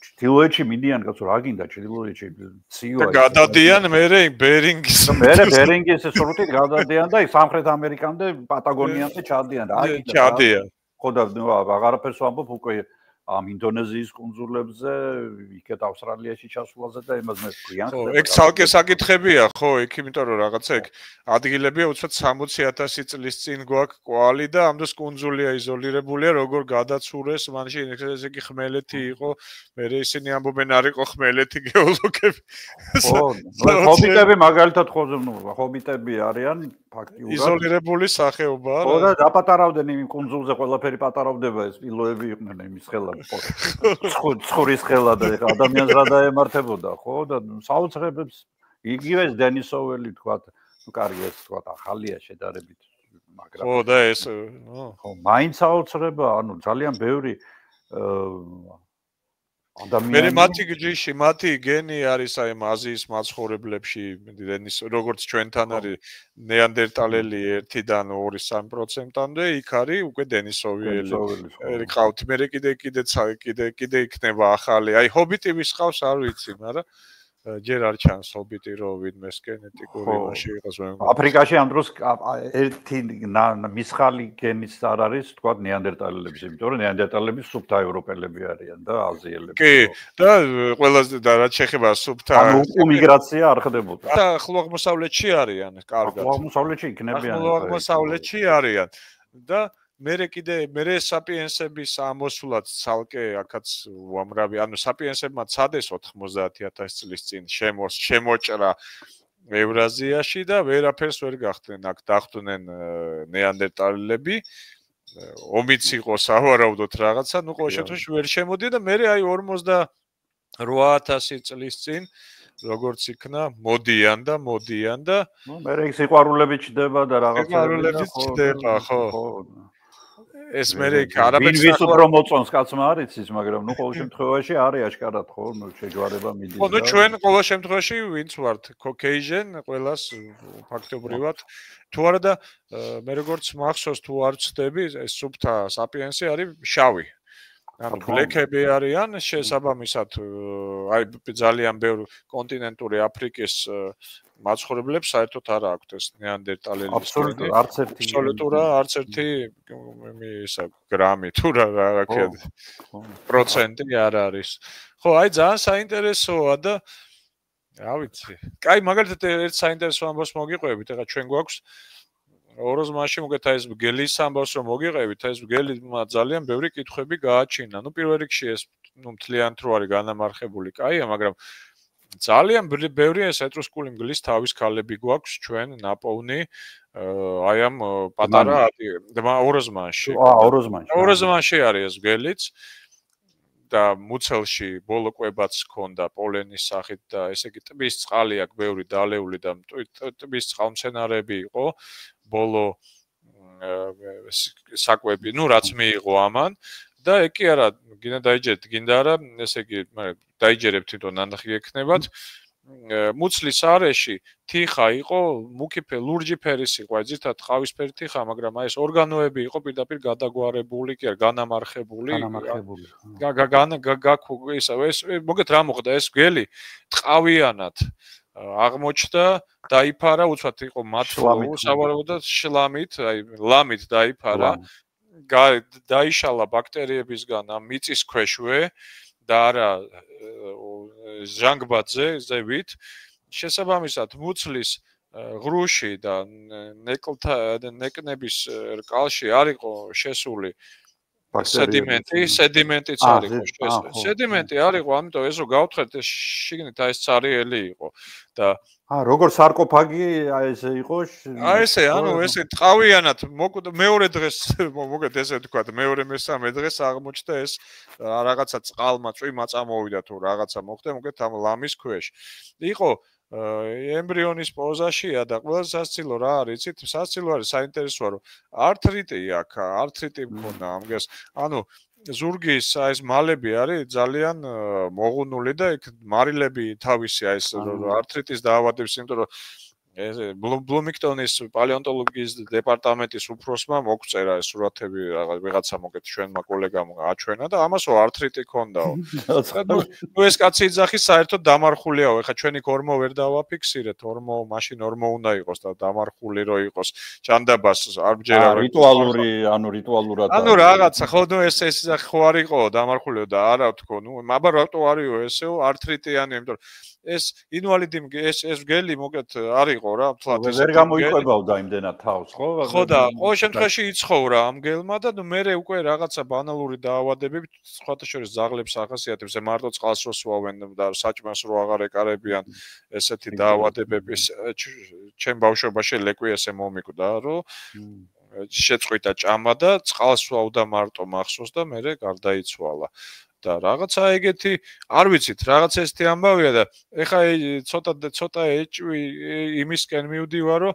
ჩრდილოეთში მიდიან კაცო რა გინდა ჩრდილოეთში ცივა გადადიან მერე ბერინგის სრუტით გადადიან და სამხრეთ ამერიკამდე პატაგონიამდე ჩადიან რა ჩადიან ხო და აღარაფერს ვამბობ უკვე ამ ინდონეზიის კუნძულებზე, იქეთ ავსტრალიაში ჩასვლაზე და იმას მე ვქვიან. ხო, ეგ ცალკე საკითხებია, ხო, იქ იმიტომ რომ რაღაცა ეგ ადგილებია უცბად 60,000 წლის წინ გვაქვს კვალი და ამ დროს კუნძულია იზოლირებულია, როგორ გადაცურეს, მაშინ ესე იგი ხმელეთი იყო, მე ისინი ამბობენ არ იყო ხმელეთი გეოლოგები. ხო, ჰობიტები მაგალითად ხოზე, ჰობიტები არიან ფაქტიურად იზოლირებული სახეობაა. ხო და დაპატარავდნენ იმ კუნძულზე ყველაფერი პატარავდება ეს პილოები იყვნენ იმის ხელად. ცხურის ხელად ეხა ადამიანს რა დაემართებოდა, ხო და საოცრებებს იგივე დენისოველი თქვა, ნუ კარგი ეს თქვა ახალია შედარებით, მაგრამ ხო და ეს ხო, მაინც საოცრება, ანუ ძალიან ბევრი ადამიანი მე მათი ჯიში, მათი გენი არის აი აზიის მაცხოვრებლებში, როგორც ჩვენთან არის ნეანდერტალელი 1-დან 2-3%-მდე, იქ არის უკვე დენისოვიელი. ყავთ, მე კიდე იქნება ახალი. აი ჰობიტების ყავს არ ვიცი, მაგრამ ჯერ არ ჩანს ჰობიტი რომ ვინმეს გენეტიკური მასში იყოს მე. აფრიკაში ამ დროს ერთი მისხალი გენის არ არის, თქვა ნეანდერტალელების, იმიტომ რომ ნეანდერტალელები სუბთა ევროპელები არიან და აზიელები. კი, და ყველაზე და რაც შეეხება სუბთა ანუ მიგრაცია არ ხდებოდა. და ახლოაღმოსავლეთში არიან, კარგად. ახლოაღმოსავლეთში იქნებიან. ახლოაღმოსავლეთში არიან და მე საპიენსების ამოსვლად ცალკე აქაც უამრავი, ანუ საპიენსებმა ცადეს 90,000 წლის წინ შემოჭრა ევრაზიაში და ვერაფერს ვერ გახდნენ, აქ დახვდნენ ნეანდერტალელები. ომიც იყო სავარაუდოდ რაღაცა, ნუ ყოველ შემთხვევაში ვერ შემოდია და მე აი 48,000 წლის წინ როგორც იქნა, მოდიან და ნუ მე ეგ სიყვარულები ჩდება და რაღაცა სიყვარულები ჩდება, ხო. ეს მე არაბეთს ვის უფრო მოწონს კაცმა არ იცის, მაგრამ ნუ ყოველ შემთხვევაში არის აღკარად ხო, ნუ შეჯვარება მიდის. ხო, ნუ ჩვენ ყოველ შემთხვევაში ვინც ვართ, Caucasian, ყველას ფაქტობრივად თუ არა და მე როგორც მახსოვს თუ არ ვცდები, ეს სუბთა საპიენსი არის შავი. ანუ ბლეკები არიან, შესაბამისად, აი ძალიან ბევრი კონტინენტური აფრიკის მაცხოვრებლებს საერთოდ არ აქვთ ეს ნეანდერტალელის. აბსოლუტურად არც ერთი. აბსოლუტურად არც ერთი ისა გრამი თუ რა ქვია პროცენტი არ არის. ხო, აი ძალიან საინტერესოა და რა ვიცი. კაი, მაგალითად ერთ საინტერესო ამბავს მოგიყვებით, ეხლა ჩვენ გვაქვს ოროს მაშინ მოგეთ აი ეს გელის ამბავს რომ მოგიყევით, ეს გელი ძალიან ბევრი კითხვები გააჩინა. ნუ პირველ რიგში ეს მთლიანად რო არის განამარხებული, კაია, მაგრამ ძალიან ბევრი ეს ეტრუსკული მგლის თავის ქალები გვაქვს ჩვენ ნაპოვნი აი ამ პატარა ოროზმანში. ოროზმანში არის ეს გელიც და მუცელში ბოლო კვებაც ჰქონდა პოლენის სახით და ესე იგი ტბის წყალი აქვს ბევრი დალეული და ტბის წყალმცენარეები იყო ბოლო საკვები, ნუ რაც მიიღო ამან და ეგ კი არა, გინდა დაიჯერეთ, გინდა არა, ესე იგი, დაიჯერებთ თვითონ ნანახი ექნებათ. მუცლის არეში თიხა იყო, ლურჯი ფერის იყო, აი ზირთად ყავისფერი თიხა, მაგრამ აი ეს ორგანოები იყო პირდაპირ გადაგვარებული, კი არა, განამარხებული. მოგეთ რა მოხდა ეს გელი ტყავიანად აღმოჩნდა, დაიფარა, უცბად იყო მათლო, სავარაუდოდ შლამით, აი ლამით დაიფარა. დაიშალა ბაქტერიებისგან ამ მიწის ქვეშვე და არა ჟანგბადზე, ზევით. შესაბამისად, მუცლის ღრუში და ნეკნების რკალში არ იყო შესული სედიმენტიც არ იყო შესული. სედიმენტი არ იყო, ამიტომ ეს რო გავთხართ, ეს შიგნით აი ეს цаრიელი იყო და როგორ სარკოფაგი აი ესე იყო? აი ესე, ანუ ესე ტყავიანად მეორე დღეს, მოგეთ ესე ვთქვათ, მეორე მესამე დღეს აღმოჩნდა ეს რაღაცა წყალმა წვიმა წამოვიდა თუ რაღაცა მოხდა, მოგეთ ამ ლამის ქვეშ. იყო ემბრიონის პოზაშია და ყველა სასცილო რა არის, იცით? სასცილო არის საინტერესოა, რომ ართრიტი აქვს, ართრიტი მქონდა ამგეს. ანუ ზურგის აი ეს მალები არის ძალიან მოღუნული და იქ მარილები თავისი აი ეს ართრიტის დაავადების, იმიტომ რომ ეს ბლუმინგტონის პალეონტოლოგიის დეპარტამენტის უფროსმა მოგწერა ეს სურათები რაღაცა მოკეთ ჩვენმა კოლეგამ აჩვენა და ამასო ართრიტი ქონდაო. ნუ ეს კაცი იძახის საერთოდ დამარხულიაო. ეხა ჩვენი ორმო ვერ დავაფიქსირეთ, მაშინ ორმო უნდა იყოს და დამარხული რო იყოს ჭანდაბას არ ბჯერა რიტუალური, რიტუალურად. რაღაცა ხო ნუ ეს იძახი ხო არ იყო დამარხულიო და არა თქო, ნუ აბა რატო არისო ესეო ართრიტიანი, იმიტომ ეს ინვალიდი ეს გელი მოკეთ არ იყო რა თლათ ეს ვერ გამოიყვებავდა იმდენად თავს ხო? ხო და ყოველ შემთხვევაში იცხოვრა ამ გელმა და ნუ მე უკვე რაღაცა ბანალური დაავადებები სხვათა შორის ზაღლებს ახასიათებს მარტო წყალს რო სვავენ და საჭმელს რო აღარ ეკარებიან ესეთი დაავადებების ჩემ ბავშვობაში ლეკვი ესე მომიკვდა რომ შეწყვიტა ჭამა და წყალს სვავდა მარტო მახსოვს და მე გარდაიცვალა და რაღაცა ეგეთი არ ვიცით რაღაც ესეთი ამბავია და ეხა ცოტა ეჭვი იმისკენ მივდივარო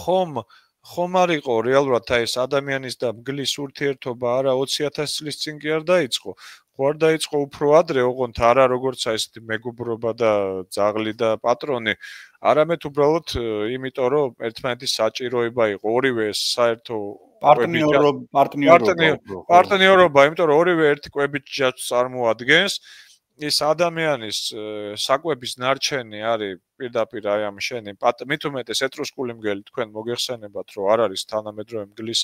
ხომ არ იყო რეალურად ეს ადამიანის და მგლის ურთიერთობა არა 20000 წლის წინ კი არ დაიწყო ხო არ დაიწყო უფრო ადრე ოღონდ არა როგორც ესეთი მეგობრობა და ძაღლი და პატრონი არამედ უბრალოდ იმიტომ რომ ერთმანეთის საჭიროება იყო ორივე საერთო პარტნიორობა, იმიტომ რომ ორივე ერთი კვებით ჯაჭვს წარმოადგენს, ის ადამიანის საკვების ნარჩენი არის პირდაპირ აი ამ შენი მით უმეტეს ეტრუსკული მგელი თქვენ მოგეხსენებათ რომ არ არის თანამედროვე მგლის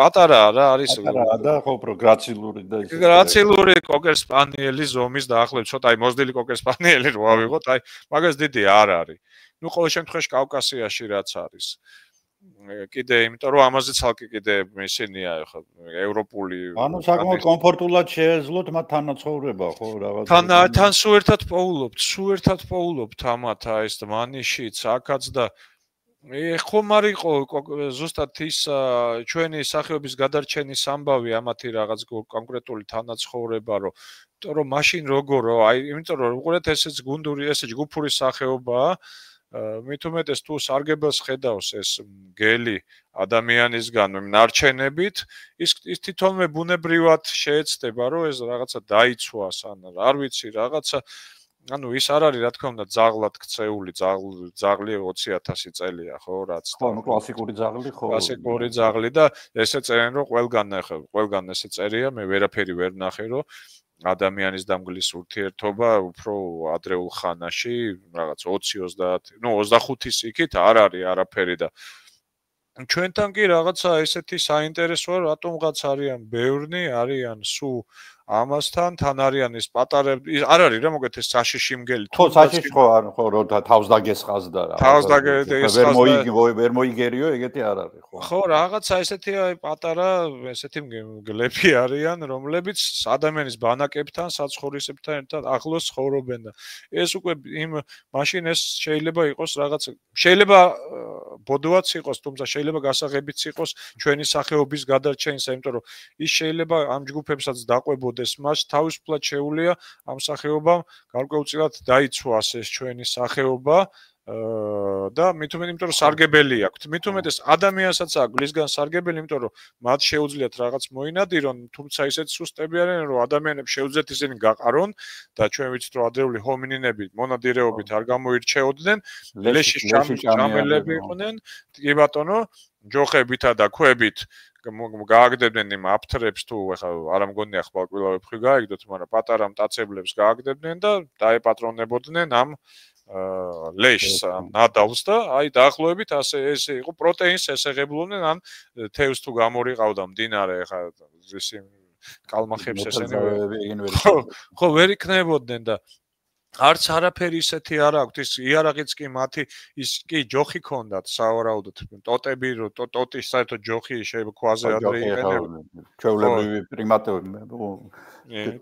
პატარა რა არის და ხო უფრო გრაცილური და ის გრაცილური კოკერ სპანიელის ზომის დაახლოებით ცოტა აი მოზრდილი კოკერ სპანიელი რო ავიღოთ აი მაგას დიდი არ არის ნუ ყოველ შემთხვევაში კავკასიაში რაც არის კიდე იმიტომ რომ ამაზე ცალკე კიდე ისინია ხო ევროპული ანუ საკმაოდ კომფორტულად შეეძლოთ მათ თანაცხოვრება ხო რაღაც თან სულ ერთად პოულობთ ამათ ეს მანიშიც აქაც და ხომ არ იყო ზუსტად ის ჩვენი სახეობის გადარჩენის ამბავი ამათი რაღაც კონკრეტული თანაცხოვრება რომ იმიტომ რომ მაშინ როგორო აი იმიტომ რომ უყურეთ ესეც გუნდური ესე ჯგუფური სახეობაა მით უმეტეს თუ სარგებელს ხედავს ეს გელი ადამიანისგან ნარჩენებით ის თვითონვე ბუნებრივად შეეცდება რომ ეს რაღაცა დაიცვას ან არ ვიცი რაღაცა ანუ ის არ არის რა თქმა უნდა ძაღლად ქცეული ძაღლი 20000 წელია ხო რაც ხო ნუ კლასიკური ძაღლი ხო კლასიკური ძაღლი და ესე წერენ რომ ყველგან ესე წერია მე ვერაფერი ვერ ნახე რომ ადამიანის დამგლის ურთიერთობა უფრო ადრეულ ხანაში რაღაც 20-30 ნუ 25-ის იქით არ არის არაფერი და ჩვენთან კი რაღაცა ესეთი საინტერესოა რატომღაც არიან ბევრნი არიან სულ ამასთან თან არიან ის პატარები არ არის რა მოგეთ ეს საშიში მგელი ხო საშიში ხო არ ხო რო თავს დაგესხას და რა თავს დაგესხას ვერ მოიგერიო ეგეთი არ არის ხო ხო რაღაცა ესეთი პატარა ესეთი მგლები არიან რომლებიც ადამიანის ბანაკებთან საცხოვრისებთან ერთად ახლოს ცხოვრობენ და ეს უკვე იმ მაშინ ეს შეიძლება იყოს რაღაც შეიძლება ბოდოაც იყოს თუმცა შეიძლება გასაღებიც იყოს ჩვენი სახეობის გადარჩენისა იმიტომ რომ ის შეიძლება ამ ჯგუფებსაც დაყვებოდეს მას თავისუფლად შეუძლია ამ სახეობამ გარკვეულწილად დაიცვას ეს ჩვენი სახეობა და მით უმეტეს იმიტომ რომ სარგებელი აქვს მით უმეტეს ადამიანსაც აქვს გლისგან სარგებელი იმიტომ რომ მათ შეუძლიათ რაღაც მოინადირონ თუმცა ისეთ სუსტები არიან რომ ადამიანებს შეუძლიათ ისინი გაყარონ და ჩვენ ვიცით რომ ადრეული ჰომინინები მონადირეობით არ გამოირჩეოდნენ ლეშის ჭამელები იყვნენ კი ბატონო ჯოხებითა და ქვებით გააგდებდნენ იმ აფთრებს თუ ეხლა არ ამგონია ხვალკვილა ვეფხვი გაიგდოთ მაგრამ პატარა მტაცებლებს გააგდებდნენ და დაეპატრონებოდნენ ამ ლეშს ნადავლს და აი დაახლოებით ასე ეს იყო პროტეინს ესეღებულობდნენ ან თევზს თუ გამორიყავდა მდინარე ეხლა ისი კალმახებს ესენი ხო ვერ იქნებოდნენ და არც არაფერი ისეთი არ აქვს ის იარაღიც კი მათი ის კი ჯოხი ქონდათ სავარაუდოდ ტოტები რო ტოტის საერთოდ ჯოხი შეიძლება ქვაზე ადრე იყენებდნენ ჩვეულებრივი პრიმატები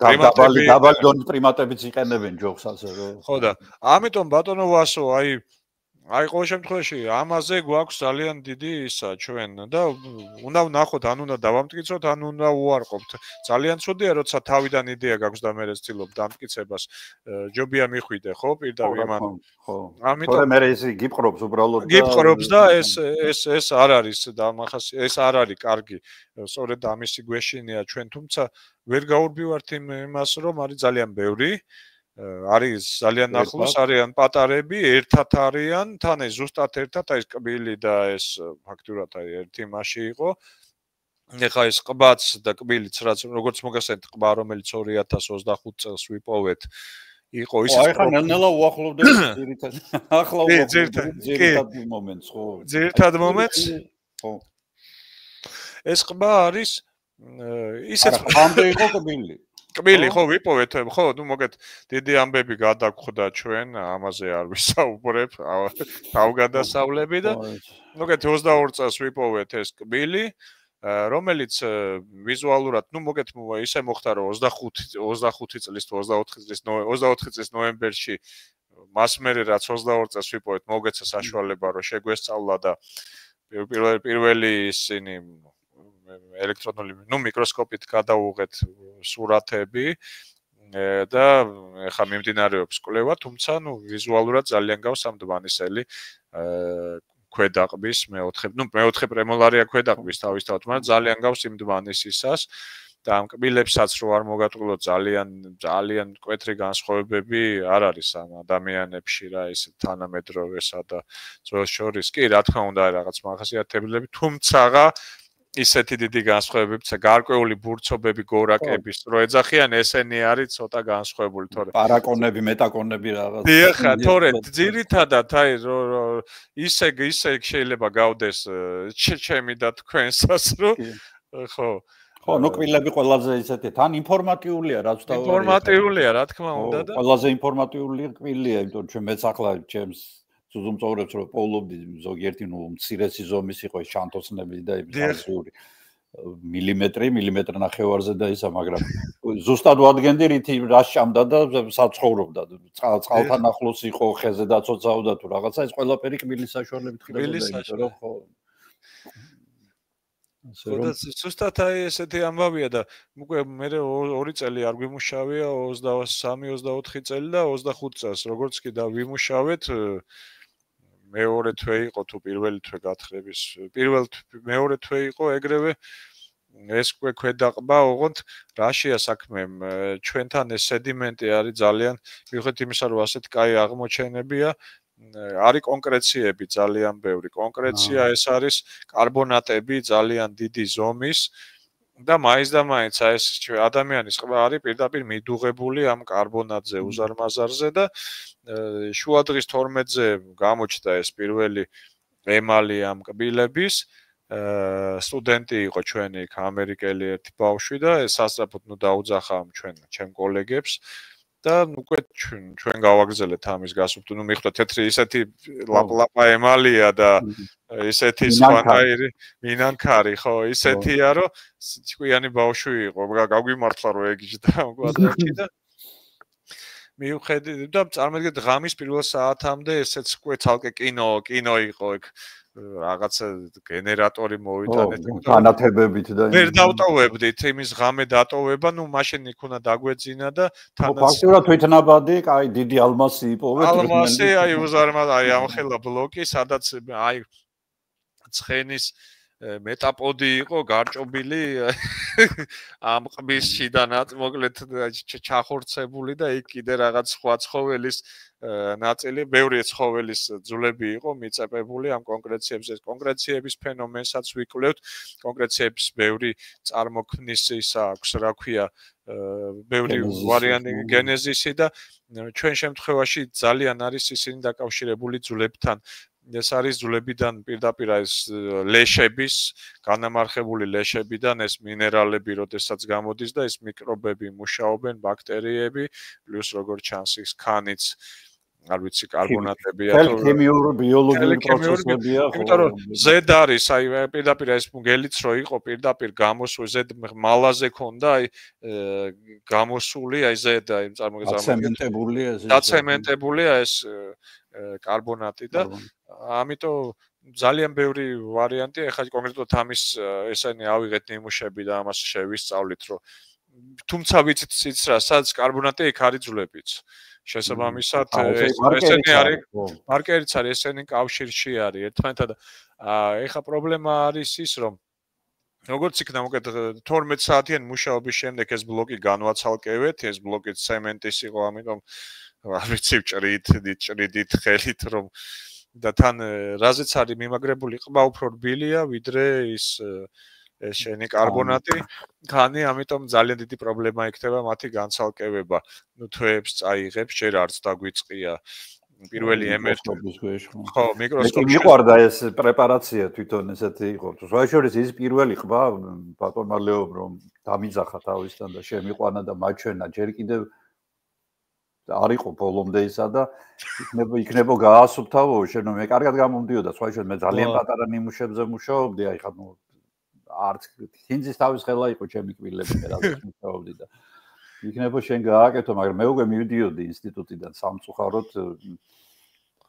დაბალი დონის პრიმატებიც იყენებენ ჯოხს ასე რომ ხო და ამიტომ ბატონო ვასო აი ყოველ შემთხვევაში ამაზე გვაქვს ძალიან დიდი ისა ჩვენ და უნდა ვნახოთ ან უნდა დავამტკიცოთ ან უნდა უარყოფთ ძალიან ცუდია როცა თავიდან იდეა გაქვს და მე ვცდილობ დამტკიცებას ჯობია მიხვიდე ხო პირდაპირ იმან ხო ამიტომ მე ეს გიპყრობს უბრალოდ გიპყრობს და ეს არ არის და ეს არ არის კარგი სწორედ ამისი გვეშინია ჩვენ თუმცა ვერ გაურბივართ იმას რომ არის ძალიან ბევრი არის ძალიან ახლოს, არიან პატარები, ერთად არიან, თან ეს ზუსტად ერთად, აი ეს კბილი და ეს ფაქტურად აი ერთი მასში იყო. ეხა ეს ყბაც და კბილიც რაც როგორც მოგესწრეთ ყბა რომელიც 2025 წელს ვიპოვეთ იყო ისიც აი ხა ნელ-ნელა უახლოვდება ძირითად ახლა უახლოვდება ძირითად მომენტს ხო ძირითად მომენტს ხო ეს ყბა არის ისეც ხამდე იყო კბილი ხო ვიპოვეთ ხო ნუ მოგეთ დიდი ამბები გადაგხვდა ჩვენ ამაზე არ ვისაუბრებ თავგადასავლები და მოგეთ 22 წელს ვიპოვეთ ეს კბილი რომელიც ვიზუალურად, ნუ მოგეთ ისე მოხდა რომ 25 წლის თუ 24 წლის ნოემბერში მას მერე რაც 22 წელს ვიპოვეთ, მოგეცა საშუალება რომ შეგვესწავლა და პირველი ისინი ელექტრონული, ნუ მიკროსკოპით გადავუღეთ სურათები და ეხა მიმდინარეობს კვლევა, თუმცა ნუ ვიზუალურად ძალიან გავს ამ დვანისელი ქვედაყბის მეოთხე პრემოლარია ქვედაყბის თავისთავად, მაგრამ ძალიან გავს იმ დვანისისას და ამ კბილებსაც რო არ მოგატყუილოთ ძალიან მკვეთრი განსხვავებები არ არის ამ ადამიანებში რა ეს თანამედროვესა და ძველს შორის კი რა თქმა უნდა რაღაც მახასიათებლები, თუმცა ისეთი დიდი განსხვავებებიც გარკვეული ბურცობები გორაკების რო ეძახიან ესენი არის ცოტა განსხვავებული თორე პარაკონები მეტაკონები რაღაც დიახ თორე ძირითადად აი ისე შეიძლება გავდეს ჩემი და თქვენსაც რო ხო ნუ კბილები ყველაზე ისეთი თან ინფორმატიულია რაც თავი ინფორმატიულია რა თქმა უნდა და ყველაზე ინფორმატიული კბილია იმიტომ ჩვენ მეც ახლა ჩემს ზუმწოვრებს რომ პოულობდი ზოგიერთი ნუ მცირესი ზომის იყო შანტოსნები და იმსახური მილიმეტრი ნახევარზე და ისა მაგრამ ზუსტად ვადგენდი რითი რა შამდა და საცხოვრობდა წყალთან ახლოს იყო ხეზე დაცოცავდა თუ რაღაცა ეს ყველაფერი კბილის საშუალებით ხდებოდა რომ ხო ზუსტად აი ესეთი ამბავია და უკვე მე 2 წელი არ გვიმუშავია 23-24 წელი და 25 წელს როგორც კი და ვიმუშავეთ მეორე თვე იყო თუ პირველი თვე გათხრების მეორე თვე იყო ეგრევე ეს ქვედაყბა ოღონდ რაშია საქმე ჩვენთან ეს სედიმენტი არის ძალიან მიუხედავად იმისა რომ ასეთ კაი აღმოჩენებია არის კონკრეციები ძალიან ბევრი კონკრეცია ეს არის კარბონატები ძალიან დიდი ზომის და მაინც ეს ადამიანის ყბა არის პირდაპირ მიდუღებული ამ კარბონატზე უზარმაზარზე და შუადღის 12-ზე გამოჩნდა ეს პირველი ემალი ამ კბილების სტუდენტი იყო ჩვენი იქ ამერიკელი ერთი ბავშვი და სასწრაფოდ ნუ დაუძახა ჩემ კოლეგებს და უკვე ჩვენ გავაგრძელეთ ამის გასუფრთხილ ნუ მიხვდა თეთრი ისეთი ლაპლაპა ემალია და ისეთი სხვანაირი მინანქარი ხო ისეთია რომ ჭკვიანი ბავშვი იყო გაგვიმართლა რომ ეგიჟდა კვადრატი და მიუხედავად და წარმოგიდგენთ ღამის პირველ საათამდე ესეც უკვე თალკე კინო იყო ეგ რაღაც გენერატორი მოვიტანეთ განათებებით და ვერ დავტოვებდით იმის ღამე დატოვება ნუ მაშინ იქ უნდა დაგვეძინა და თანაც ფაქტურად თვითნაბადი კაი დიდი ალმასი იპოვეთ ალმასი აი უზარმაზ აი ამხელა ბლოკი სადაც აი ცხენის მეტაპოდი იყო გარჭობილი ამ ყბის შიდა მოკლედ ჩახორცებული და იქ კიდე რაღაც სხვა ცხოველის ნაწილი, ბევრი ცხოველის ძვლები იყო მიწებებული ამ კონკრეციებზე. კონკრეციების ფენომენსაც ვიკვლევთ, კონკრეციების ბევრი წარმოქმნის ისა აქვს, რა ქვია, ბევრი ვარიანტი გენეზისი და ჩვენ შემთხვევაში ძალიან არის ისინი დაკავშირებული ძვლებთან. ეს არის ძვლებიდან პირდაპირ ეს ლეშების, განამარხებული ლეშებიდან ეს მინერალები, როდესაც გამოდის და ეს მიკრობები მუშაობენ, ბაქტერიები, პლუს როგორც ჩანს ის ქანიც, არ ვიცი, კარბონატებია თუ ქიმიური, ბიოლოგიური პროცესებია, ხო. იმიტომ რომ ზედ არის, აი პირდაპირ ეს მგელიც რო იყო, პირდაპირ გამოსული ზედ მალაზე ქონდა, აი გამოსული, აი ზედ, აი დაცემენტებულია ეს კარბონატი და ამიტომ ძალიან ბევრი ვარიანტია, ეხლა კონკრეტულად ამის ესენი ავიღეთ ნიმუშები და ამას შევისწავლით, რომ თუმცა ვიცით რა, სადაც კარბონატი იქ არის ძვლებიც. შესაბამისად, ესენი არის მარკერიც არის, ესენი კავშირში არის ერთმანეთთან და ეხლა პრობლემა არის ის, რომ როგორც იქნა მოკეთ 12 საათიანი მუშაობის შემდეგ ეს ბლოკი განვაცალკევეთ, ეს ბლოკი ცემენტის იყო, ამიტომ არ ვიცი ჭრიდით ხელით რომ და თან რაზეც არის მიმაგრებული ყბა უფრო რბილია ვიდრე ის შენი კარბონატი, ხანი ამიტომ ძალიან დიდი პრობლემა იქნება მათი განცალკევება. ნუ თვეებს წაიღებს, ჯერ არც დაგვიწყია პირველი ემერტობის ქვეშ. ხო, მიკროსკოპში. მიყვარდა ეს პრეპარაცია თვითონ ესეთი იყო. ზოგადად ის პირველი ყბა ბატონმა ლეომ რომ დამიძახა თავისთან და შემიყვანა და მაჩვენა ჯერ კიდევ არ იყო ბოლომდე ისა და იქნება გაასუფთავო, შენ მე კარგად გამომდიოდა, ზოგადად მე ძალიან პატარა ნიმუშებზე მუშაობდი, აი ხა ნუ არც თინძის თავის ხელა იყო ჩემი კბილები რაღაც მუშაობდი და იქნება შენ გააკეთო, მაგრამ მე უკვე მივიდიოდი ინსტიტუტიდან სამწუხაროდ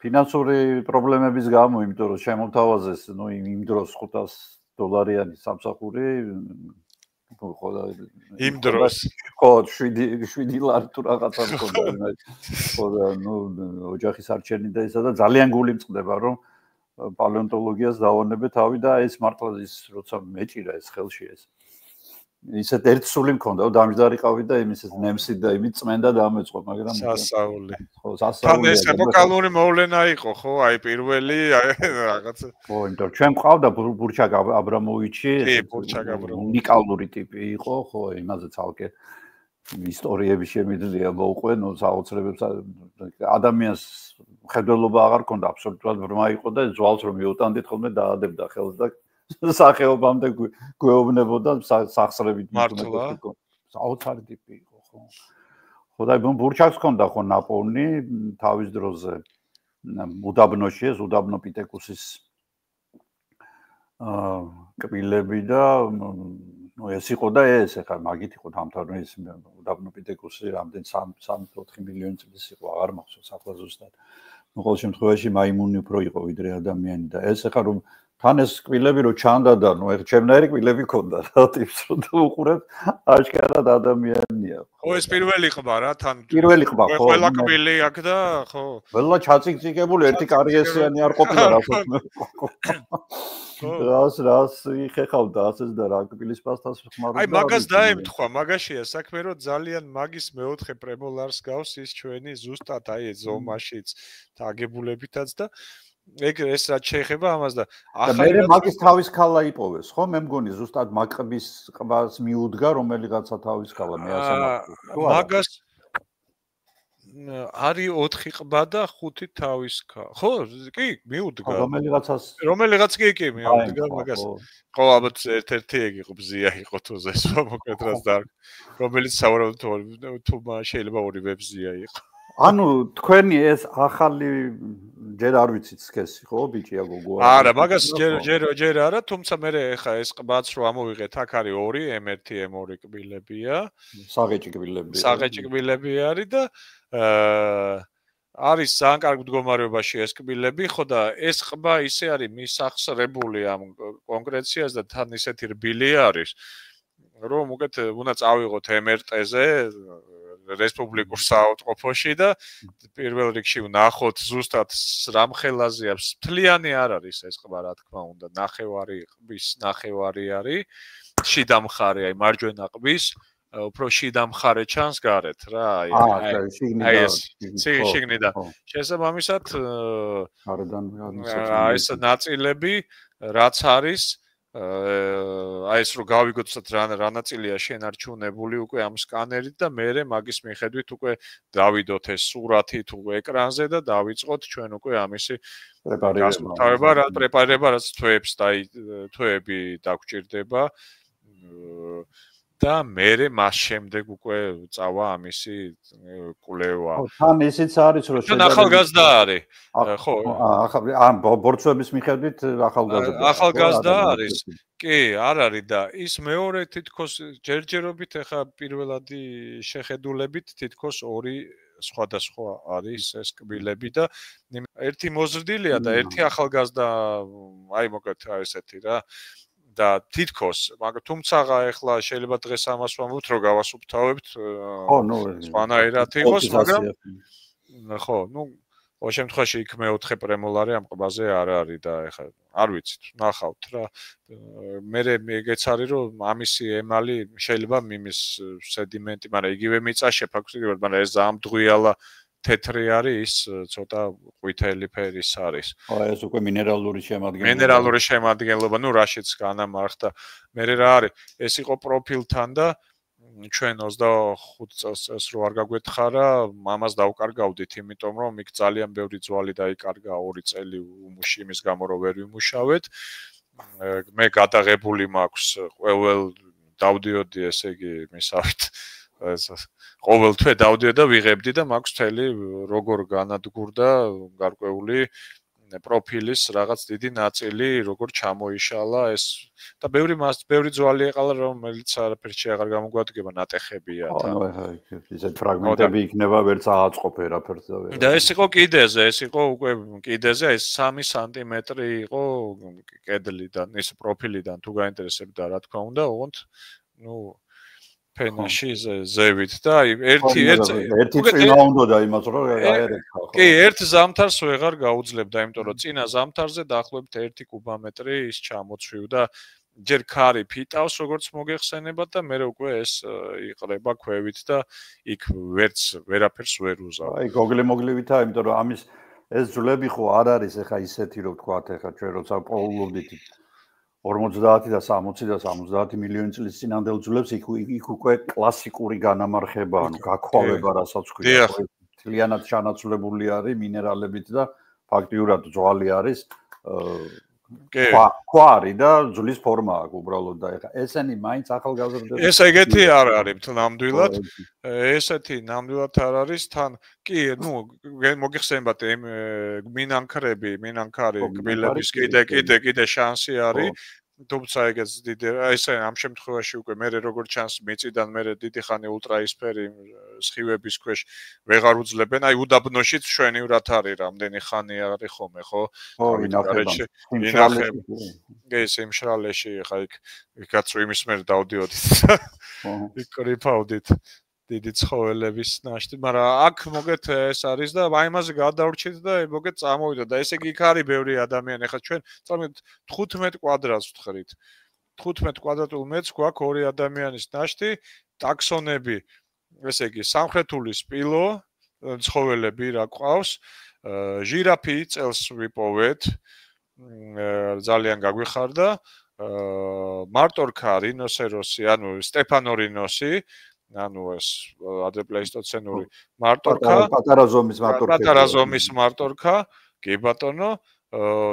ფინანსური პრობლემების გამო, იმიტომ რომ შემოთავაზეს, ნუ იმ დროს $500 სამსახური ხო და იმ დროს ხო 7 ლარი თუ რაღაცა მქონდა ხო და ნუ ოჯახის არჩენი და ისა და ძალიან გული მწყდება რომ პალეონტოლოგიას დავონებე თავი და ეს მართლა ის როცა მეჭირა ეს ხელში ეს ისეთ ერთსული მქონდა, დამჯდარიყავი და იმის ნემსი და იმით წმენდა დამეწყო, მაგრამ სასაული. ხო, სასაული. თან ეს ეპოქალური მოვლენა იყო, ხო, აი პირველი რაღაცა. ხო, იმიტომ ჩვენ ყავდა ბურჩაკ აბრამოვიჩი, უნიკალური ტიპი იყო, ხო, იმაზე ცალკე ისტორიები შემიძლია მოუყვე, ნუ საოცრებებს ადამიანს მხედველობა აღარ ქონდა, აბსოლუტურად ბრმა იყო და ძვალს რომ მიუტანდით ხოლმე დაადებდა ხელს და სახეობამდე გვეუბნებოდა სახსრებით მართლა საოცარი ტიპი იყო ხო ხო და ბურჩაკს ჰქონდა ხო ნაპოვნი თავის დროზე უდაბნოში ეს უდაბნო პიტეკუსის კბილები და ნუ ეს იყო და ეს ახლა მაგით იყო დამთავრებული ეს უდაბნო პიტეკუსი რამდენ 3-4 მილიონი წლის იყო აღარ მახსოვს ახლა ზუსტად ნუ ყოველ შემთხვევაში მაიმუნი უფრო იყო ვიდრე ადამიანი და ეს ახლა რომ თან ეს კბილები რო ჩანდა და ნუ ეხ ჩემნაირი კბილები ქონდა რა ტიპს რო უყურებ აშკარად ადამიანია ხო ეს პირველი ყბა რა თან პირველი ყბა ხო ყველა კბილი აქ და ხო ყველა ჩაწიკწიკებული ერთი კარგესიანი არ ყოფილა რა ხო რას იხეხავდა ასეც და რა კბილის პასტას ხმარობდა აი მაგას დაემთხვა მაგაშია საქმე რომ ძალიან მაგის მეოთხე პრემოლარს გავს ის ჩვენი ზუსტად აი ეს ზომაშიც და აგებულებითაც და ეგ ეს რაც შეეხება ამას და ახალი მაგის თავის ქალა იპოვეს ხო მე მგონი ზუსტად მაგყბის ყბას მიუდგა რომელიღაცა თავის ქალა მე ასე მაგ მაგას არის 4 ყბა და 5 თავის ქალა ხო კი მიუდგა რომელიღაც კი მიუდგა მაგას ხო ალბათ ერთ-ერთი ეგ იყო ბზია იყო თუზეს მოკლედ რაც და რომელიც საუბრობთ თუ შეიძლება ორივე ბზია იყო ანუ თქვენი ეს ახალი ჯერ არ ვიცით სქესი ხო ბიჭია გოგო არა მაგას ჯერ არა თუმცა მე ხა ეს ყბაც რო ამოვიღეთ აქ არის 2 M1 M2 კბილებია საღეჭი კბილები არის და არის ძალიან კარგ მდგომარეობაში ეს კბილები ხო და ეს ყბა ისე არის მისახსრებული ამ კონკრეციას და თან ისეთი რბილი არის რომ უკეთ უნდა წავიღოთ MRT-ზე რესპუბლიკურ საავადმყოფოში და პირველ რიგში ვნახოთ ზუსტად რამხელაზეა მთლიანი არ არის ეს ყბა რა თქმა უნდა ნახევარი ყბის ნახევარი არის შიდა მხარე აი მარჯვენა ყბის უფრო შიდა მხარე ჩანს გარეთ რა აი ეს შიგნიდან შესაბამისად აი ეს ნაწილები რაც არის აი ეს რო გავიგოთ რა ნაწილია შენარჩუნებული უკვე ამ სკანერით და მე მაგის მიხედვით უკვე დავიდოთ ეს სურათი თუ ეკრანზე და დავიწყოთ ჩვენ უკვე ამისი პრეპარება რაც თვეები დაგვჭირდება და მე მას შემდეგ უკვე წავა ამისი კვლევა. თან ისიც არის რომ შენ ახალგაზრდა არის. ხო. ან ბორცვების მიხედვით ახალგაზრდა არის. კი, არ არის და ის მეორე თითქოს ჯერჯერობით ეხა პირველადი შეხედულებით თითქოს 2 სხვადასხვა არის ეს კბილები და ერთი მოზრდილია და ერთი ახალგაზრდა აი მოკლედ ესეთი რა და თითქოს, მაგრამ თუმცა ეხლა შეიძლება დღეს ამას ვამბობთ, რომ გავასუფთავებთ. ხო, ნუ სპანაირად იყოს, მაგრამ ხო, ნუ ყოველ შემთხვევაში იქ მე-4 პრემოლარი ამ ყბაზე არ არის და ეხლა არ ვიცით, ნახავთ რა. მე ეგეც არის რომ ამისი ემალი შეიძლება მიმის სედიმენტი, მაგრამ იგივე მიწა შეფაქვსირებად, მაგრამ ეს ამდღვიალა თეთრი არის, ის ცოტა ყვითელი ფერის არის. ეს უკვე მინერალური შემადგენლობა. მინერალური შემადგენლობა, ну რაშიც განამარხდა. მე რა არის? ეს იყო პროფილთან და ჩვენ 25 წელს რო არ გაგვეთხარა, მამას დავკარგავდით, იმიტომ რომ იქ ძალიან ბევრი ძვალი დაიკარგა 2 წელი უმუში იმის გამო რომ ვერ ვიმუშავეთ. მე გადაღებული მაქვს ყოველ დავდიოდი, ესე იგი, მისავით ყოველ თვე დავდიოდი და ვიღებდი და მაქვს მთელი როგორ განადგურდა გარკვეული პროფილის რაღაც დიდი ნაწილი, როგორ ჩამოიშალა ეს და ბევრი ძვალი ეყალა, რომელიც არაფერში აღარ გამოგვადგება, ნატეხებია და ანუ ისეთ ფრაგმენტები იქნება, ვერც ააწყობ ერაფერს და ვერ. და ეს იყო კიდეზე, ეს იყო უკვე კიდეზე, ეს 3 სანტიმეტრი იყო კედლიდან, ეს პროფილიდან თუ გაინტერესებდა, რა თქმა უნდა, ოღონდ ნუ ფენაში ზევით და ერთი წინა უნდა იმას რომ აერექა ხო. კი, ერთ ზამთარს ვეღარ გაუძლებდა, იმიტომ რომ წინა ზამთარზე დაახლოებით 1 კუბამეტრი ის ჩამოცვივდა. ჯერ ქარი ფიტავს, როგორც მოგეხსენებათ და მე უკვე ეს იყრება ქვევით და იქ ვერაფერს ვერ უზავ. აი, გოგლე-მოგლივითაა, იმიტომ რომ ამის ეს ძვლები ხო არ არის ეხა ისეთი რომ თქვათ ეხა ჩვენ როცა პოულობდით 50 და 60 და 70 მილიონი წლის წინანდელ ძვლებს იქ უკვე კლასიკური განამარხება, ანუ გაქოვება, რასაც ქვია, თლიანად ჩანაცვლებული არის მინერალებით და ფაქტიურად ძვალი არის. ქვა არის და ძვლის ფორმა აქვს უბრალოდ და ეხა ესენი მაინც ახალგაზრდები. ეს ეგეთი არ არის ნამდვილად. ესეთი ნამდვილად არ არის თან. კი, ნუ მოგიხსენებათ მინანქარი კბილების კიდე შანსი არის. თუმცა ეგეც დიდი ესე ამ შემთხვევაში უკვე მე როგორ ჩანს მიწიდან მე დიდი ხანი ულტრაისფერი სხივების ქვეშ ვეღარ უძლებენ. აი უდაბნოშიც შვენივრად არის რამდენი ხანი არის ხომ ხო? ინახება. ეს იმშრალეში ხა იქაც იმის მერ დავდიოდით. იქ კრიფავდით. დიდი ცხოველების ნაშთი, მაგრამ აქ მოგეთ ეს არის და აი ამაზე გადავრჩით და მოგეთ წამოვიდა და ესე იგი იქ არის ბევრი ადამიანი. ახლა ჩვენ წამოვიდეთ 15 კვადრატს ვთხრით. 15 კვადრატულ მეტრს გვაქვს 2 ადამიანის ნაშთი, ტაქსონები, ესე იგი სამხრეთული სპილო, ცხოველები რა ყავს, ჟირაფი წელს ვიპოვეთ, ძალიან გაგვიხარდა, მარტორქა, რინოსეროსი, ანუ სტეფანორინოსი ანუ ეს ადრეპლეისტოცენური მარტორქა, პატარა ზომის მარტორქა, კი ბატონო,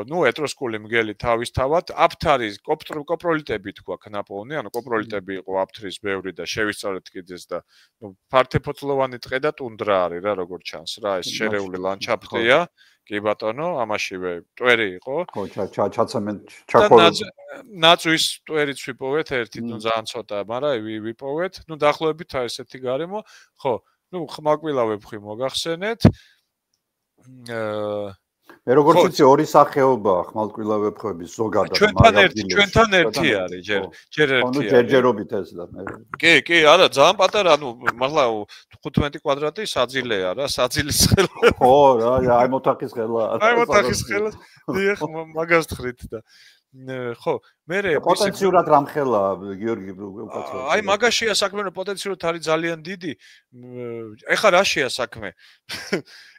ну ეტროსკული მგელი თავისთავად, აფთარი კოპროლიტები თქვა ქნაპოვნი, ანუ კოპროლიტები იყო აფთრის ბევრი და შევისწავლეთ კიდეც და ну ფართეფოთლოვანი ტყე და ტუნდრა არის რა როგორც ჩანს რა, ეს შერეული ლანდშაფტია, კი ბატონო, ამაშივე ტვერი იყო. ხო, ჩაცემენ ჩაქოლები. ნაწვის ტვერიც ვიპოვეთ ერთი, ну ძალიან ცოტა, მაგრამ ვიპოვეთ. ну დაახლოებით ესეთი გარემო. ხო, ну ხმალკვილავები მოგახსენეთ. მე როგორც ვიცი ორი სახეობაა ხმალკვილავების ზოგადად ჩვენთან ერთი არის ჯერ ერთი ანუ ჯერჯერობით ეს და მე კი არა ძალიან პატარა ანუ მართლა 15 კვადრატი საძილეა რა საძილის ხელა ხო რა აი მოთახის ხელა დიახ მაგას თხრით და ხო მე პოტენციურად რამხელა გიორგი უკაცრავ აი მაგაშია საქმე რომ პოტენციურად არის ძალიან დიდი ეხა რაშია საქმე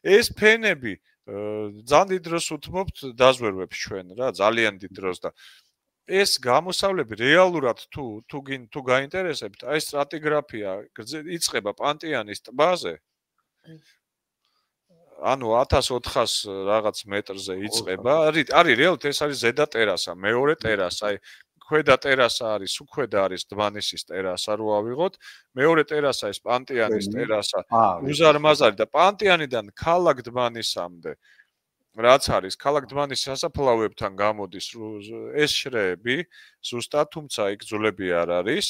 ეს ფენები ძალიან დიდ დროს უთმობთ დაზვერვებს ჩვენ რა ძალიან დიდ დროს და ეს გამოსავლები რეალურად თუ გაინტერესებთ აი სტრატიგრაფია იწყება პანტიანის ტბაზე ანუ 1400 რაღაც მეტრზე იწყება არის რეალურად ეს არის ზედა ტერასა მეორე ტერასა აი ქვედა ტერასა არის უქვედა არის დმანისის ტერასა რო ავიღოთ მეორე ტერასა ეს პანტიანის ტერასა უზარმაზარი და პანტიანიდან ქალაქ დმანისამდე რაც არის ქალაქ დმანის სასაფლავებთან გამოდის ეს შრეები ზუსტად თუმცა იქ ძვლები არ არის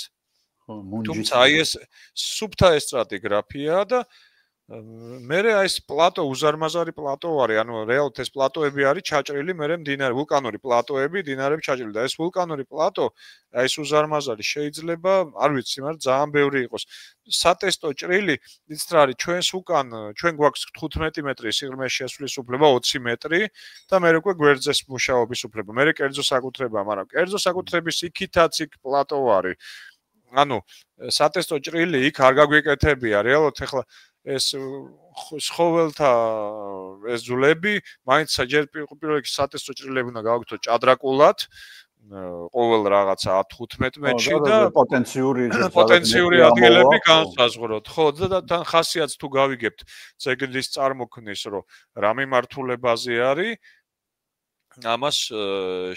თუმცა აი ეს სუფთა ესტრატიგრაფია და მერე აი ეს პლატო უზარმაზარი პლატო არის, ანუ რეალურად ეს პლატოები არის ჩაჭრილი, მერე მდინარე ვულკანური პლატოები, მდინარეები ჩაჭრილი და ეს ვულკანური პლატო, აი ეს უზარმაზარი შეიძლება, არ ვიცი, მაგრამ ძალიან ბევრი იყოს. სატესტო ჭრილი, იცით რა არის, ჩვენს უკან, ჩვენ გვაქვს 15 მეტრი სიღრმეში შესვლის უფლება, 20 მეტრი და მერე უკვე გვერდზეს მუშაობის უფლება. მერე კერძო საკუთრება, მაგრამ კერძო საკუთრების იქითაც იქ პლატო არის. ანუ სატესტო ჭრილი იქ არ გაგვიკეთებია, რეალურად ეხლა ეს ცხოველთა ეს ძვლები მაინც ჯერ პირველ რიგში სატესტო ჭრილები უნდა გავაკეთოთ ჭადრაკულად ყოველ რაღაცა 15 მეტრში და პოტენციური ადგილები განსაზღვროთ. ხო, და თან ხასიათს თუ გავიგებთ ძეგლის წარმოქმნის, რომ რა მიმართულებაზე არის, ამას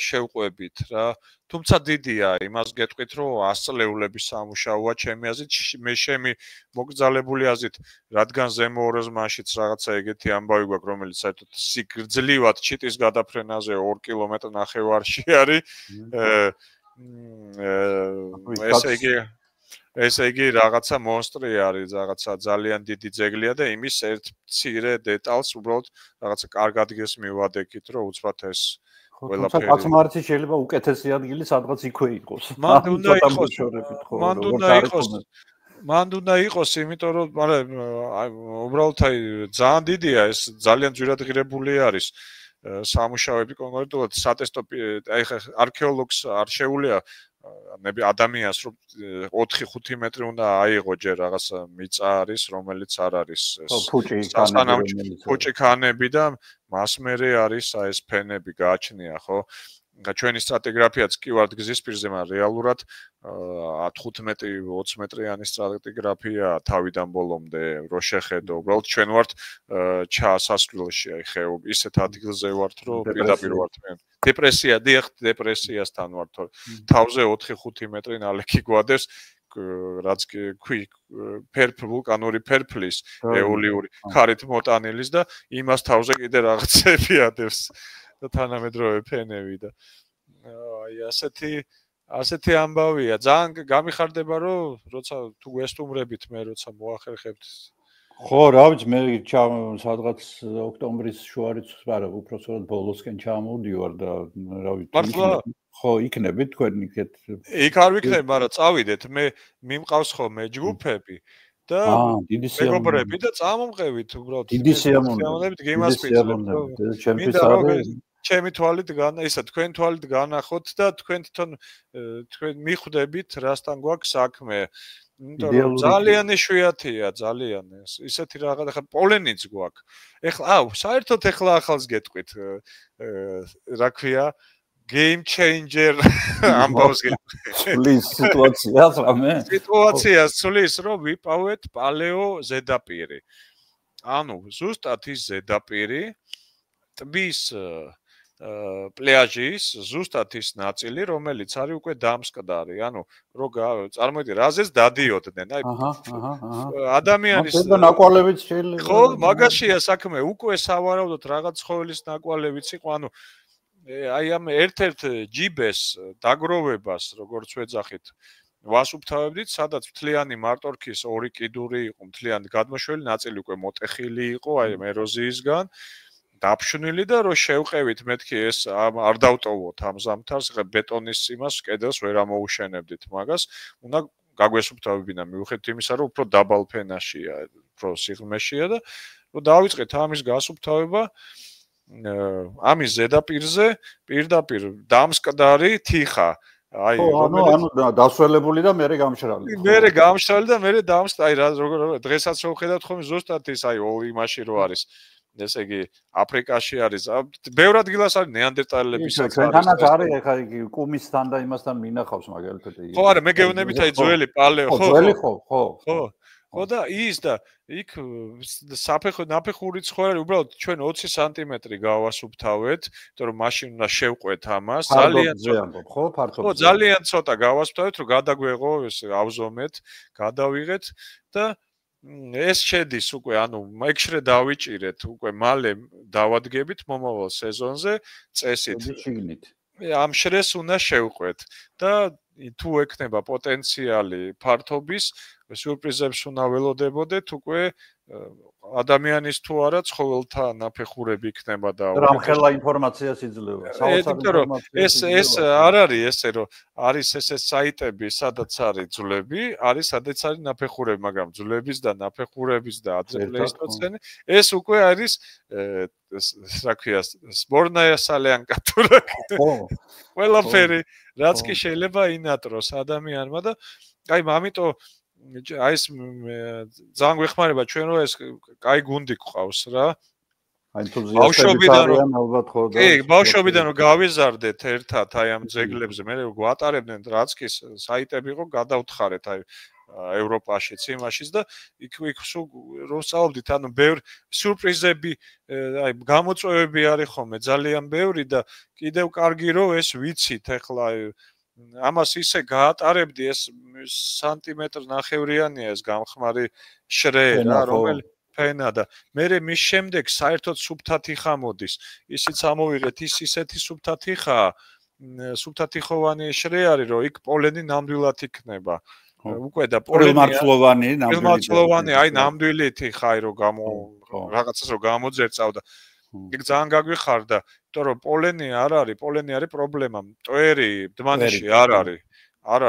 შევყვებით რა. თუმცა დიდია, იმას გეტყვით, რომ 100 წლეულების სამუშაოა ჩემი აზრით, მე შემი მოგრძალებული აზრით, რადგან ზემო ოროზმანშიც რაღაცა ეგეთი ამბავი გვაქვს, რომელიც საერთოდ სიგრძლივად ჩიტის გადაფრენაზე 2 კილომეტრ ნახევარში არის. ესე იგი რაღაცა მონსტრი არის, რაღაცა ძალიან დიდი ძეგლია და იმის ერთ მცირე დეტალს უბრალოდ რაღაცა კარგ ადგილს მივადექით, რომ უცბად ეს ყველაფერი. თუმცა კაცმარცი შეიძლება უკეთესი ადგილი სადღაც იქვე იყოს. მანდ უნდა იყოს, იმიტომ რომ უბრალოდ აი ძალიან დიდია ეს, ძალიან ძვირადღირებული არის სამუშაოები კონკრეტულად სატესტო აი არქეოლოგს არ შეუძლია ადამიანს რომ 4-5 მეტრი უნდა აიღო ჯერ რაღაც მიწა არის, რომელიც არ არის ფუჭი ქანები და მას მერე არის აი ეს ფენები გააჩნია, ხო? ჩვენი სტრატიგრაფიაც კი ვართ გზის პირზე, მაგრამ რეალურად 15-20 მეტრიანი სტრატიგრაფია თავიდან ბოლომდე რო შეხედო, უბრალოდ ჩვენ ვართ ჩასასვლელში, აი ხეობ ისეთ ადგილზე ვართ, რომ პირდაპირ ვართ მე. დეპრესია, დიახ, დეპრესიასთან ვართ. თავზე 4-5 მეტრი ნალექი გვადებს, რაც ვულკანური ფერფლის, ეოლიური ქარით მოტანილის და იმას თავზე კიდე რაღაცები ადევს. და თანამედროვე ფენები და აი ასეთი ამბავია. ძალიან გამიხარდება, რომ როცა თუ გესტუმრებით მე როცა მოახერხებთ. ხო, რა ვიცი, მე სადღაც ოქტომბრის შუარიცხვს, არა, უბრალოდ ბოლოსკენ ჩამოვდივარ და რა ვიცი. ხო, იქნებით თქვენ იქეთ. იქ არ ვიქნები, მაგრამ წავიდეთ. მე მიმყავს ხოლმე ჯგუფები და მეგობრები და წამომყევით უბრალოდ. დიდი სიამოვნებით გიმასპინძლებ. ჩემთვის არის ჩემი თვალით ისა თქვენ თვალით განახოთ და თქვენ თვითონ თქვენ მიხვდებით რასთან გვაქვს საქმე. იმიტომ რომ ძალიან შვიათია, ძალიან ისეთი რაღაც ხა პოლენიც გვაქვს. ეხლა საერთოდ ეხლა ახალს გეტყვით. რა ქვია? Game changer ამბავს სulis სიტუაციას რამე? სიტუაციას სulis რომ ვიპოვეთ პალეო ზედაპირი. ანუ ზუსტად ის ზედაპირი ტბის პლაჟის ზუსტად ის ნაწილი, რომელიც არის უკვე დამსკდარი. ანუ რო წარმოიდგინე, რაზეც დადიოდნენ. აი ადამიანის ნაკვალებიც შეიძლება. ხო, მაგაშია საქმე. უკვე სავარაუდოდ რაღაც ცხოველის ნაკვალებიც იყო. ანუ აი ამ ერთ-ერთ ჯიბეს დაგროვებას, როგორც ვეძახით, ვასუფთავებდით, სადაც მთლიანი მარტორქის 2 კიდური იყო, მთლიანი გადმოშველი ნაწილი უკვე მოტეხილი იყო, აი ეროზიისგან. დაფშვნილი და რო შევყევით მეთქი ეს არ დავტოვოთ ამ ზამთარს, ხა ბეტონის იმას კედელს ვერ ამოუშენებდით მაგას, უნდა გაგვესუფთავებინა მიუხედავად იმისა, რომ უფრო დაბალ ფენაშია, უფრო სიღრმეშია და რო დავიწყეთ ამის გასუფთავება ამის ზედაპირზე პირდაპირ დამსკდარი თიხა აი ანუ დასველებული და მერე გამშრალი. მერე გამშრალი და მერე დამსკდარი აი როგორ დღესაც შევხედავთ ხომ ზუსტად ის აი იმაში რო არის ესე იგი აფრიკაში არის ბევრ ადგილას არის ნეანდერტალელებისაც არის თანაც არის ეხა იგი კუმისთან და იმასთან მინახავს მაგალითად ხო არა მე გეუბნებით აი ძველი პალეო ხო ძველი ხო ხო და ის და იქ ნაფეხური ცხოველი უბრალოდ ჩვენ 20 სანტიმეტრი გავასუფთავეთ, იმიტომ რომ მაშინ უნდა შევყვეთ ამას, ძალიან ცოტა გავასუფთავეთ, რომ გადაგვეღო ეს ავზომეთ, გადავიღეთ და ეს შედის უკვე, ანუ მეკშრე დავიჭირეთ, უკვე მალე დავადგებით მომავალ სეზონზე წესით. ამ შრეს უნდა შევყვეთ და თუ ექნება პოტენციალი ფართობის სიურპრიზებს უნდა ველოდებოდეთ უკვე ადამიანის თუ არა ცხოველთა ნაფეხურები იქნება და რამხელა ინფორმაციას იძლევა. ეს არ არის ესე რომ არის ესე საიტები, სადაც არის ძვლები, არის სადაც არის ნაფეხურები, მაგრამ ძვლების და ნაფეხურების და ადრეპლეისტოცენი ეს უკვე არის რა ქვია სპორნაია სალიანკა თუ რა. ყველაფერი რაც კი შეიძლება ინატროს ადამიანმა და აი ამიტომ აი ეს ძალიან გვეხმარება ჩვენ რომ ეს კაი გუნდი გყავს რა. აი ბავშვობიდან რომ ალბათ ხო და კი, ბავშვობიდან რომ გავიზარდეთ ერთად აი ამ ძეგლებზე, მე გვატარებდნენ რაც კი საიტები იყო, გადავთხარეთ აი ევროპაშიც, იმაშიც და იქ სულ რომ სწავლობდით, ანუ ბევრ სიურპრიზები, აი გამოწვევები არის ხოლმე ძალიან ბევრი და კიდევ კარგი რომ ეს ვიცით ახლა ამას ისე გაატარებდი ეს სანტიმეტრ ნახევრიანია ეს გამხმარი შრე რა რომელიც ფენა და მე მის შემდეგ საერთოდ სუბთათი ხამოდის ისიც ამოვიღეთ ისეთი სუბთათი ხა სუბთათიხოვანი შრე არის რომ იქ პოლენი ნამდვილად იქნება უკვე და პოლენი აი ნამდვილითი ხაი რომ რაღაცას რომ გამოძერწავდა იქ ძალიან გაგვიხარდა იმიტომ რომ პოლენი არის პრობლემა მტვერი დმანიში არ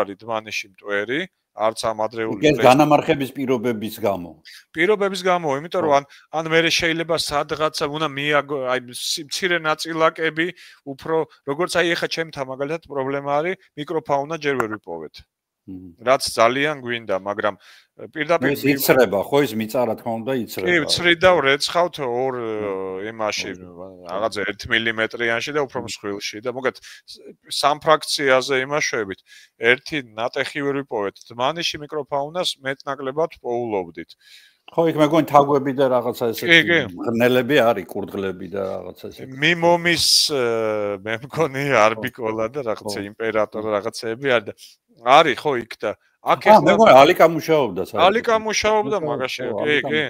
არის დმანიში მტვერი არც ამ ადრეული ეს განამარხების პირობების გამო იმიტომ რომ ან მე შეიძლება სადღაცა უნდა მიაგო აი მცირე ნაწილაკები უფრო როგორც აი ეხა ჩემთან მაგალითად პრობლემა არის მიკროფაუნა ჯერ ვერ ვიპოვეთ რაც ძალიან გვინდა მაგრამ პირდაპირ იცრება ხო ის მიწა რა თქმა უნდა იცრება კი ვცრით და ვრეცხავთ ორ იმაში რაღაცა 1 მილიმეტრიანში და უფრო მსხვილში და მოგეთ სამ ფრაქციაზე იმაშვებით ერთი ნატეხი ვერ ვიპოვეთ დმანიში მიკროფაუნას მეტნაკლებად პოულობდით ხო იქ მეგონი თაგვები და რაღაცა ესეთი ღნელები არის კურდღლები და რაღაცა ესეთი მიმომის მე მგონი არბიკოლა და რაღაცა იმპერატორ რაღაცეები არის და არის ხო იქ და აქ ეხლა ალიკა მუშაობდა მაგაში კი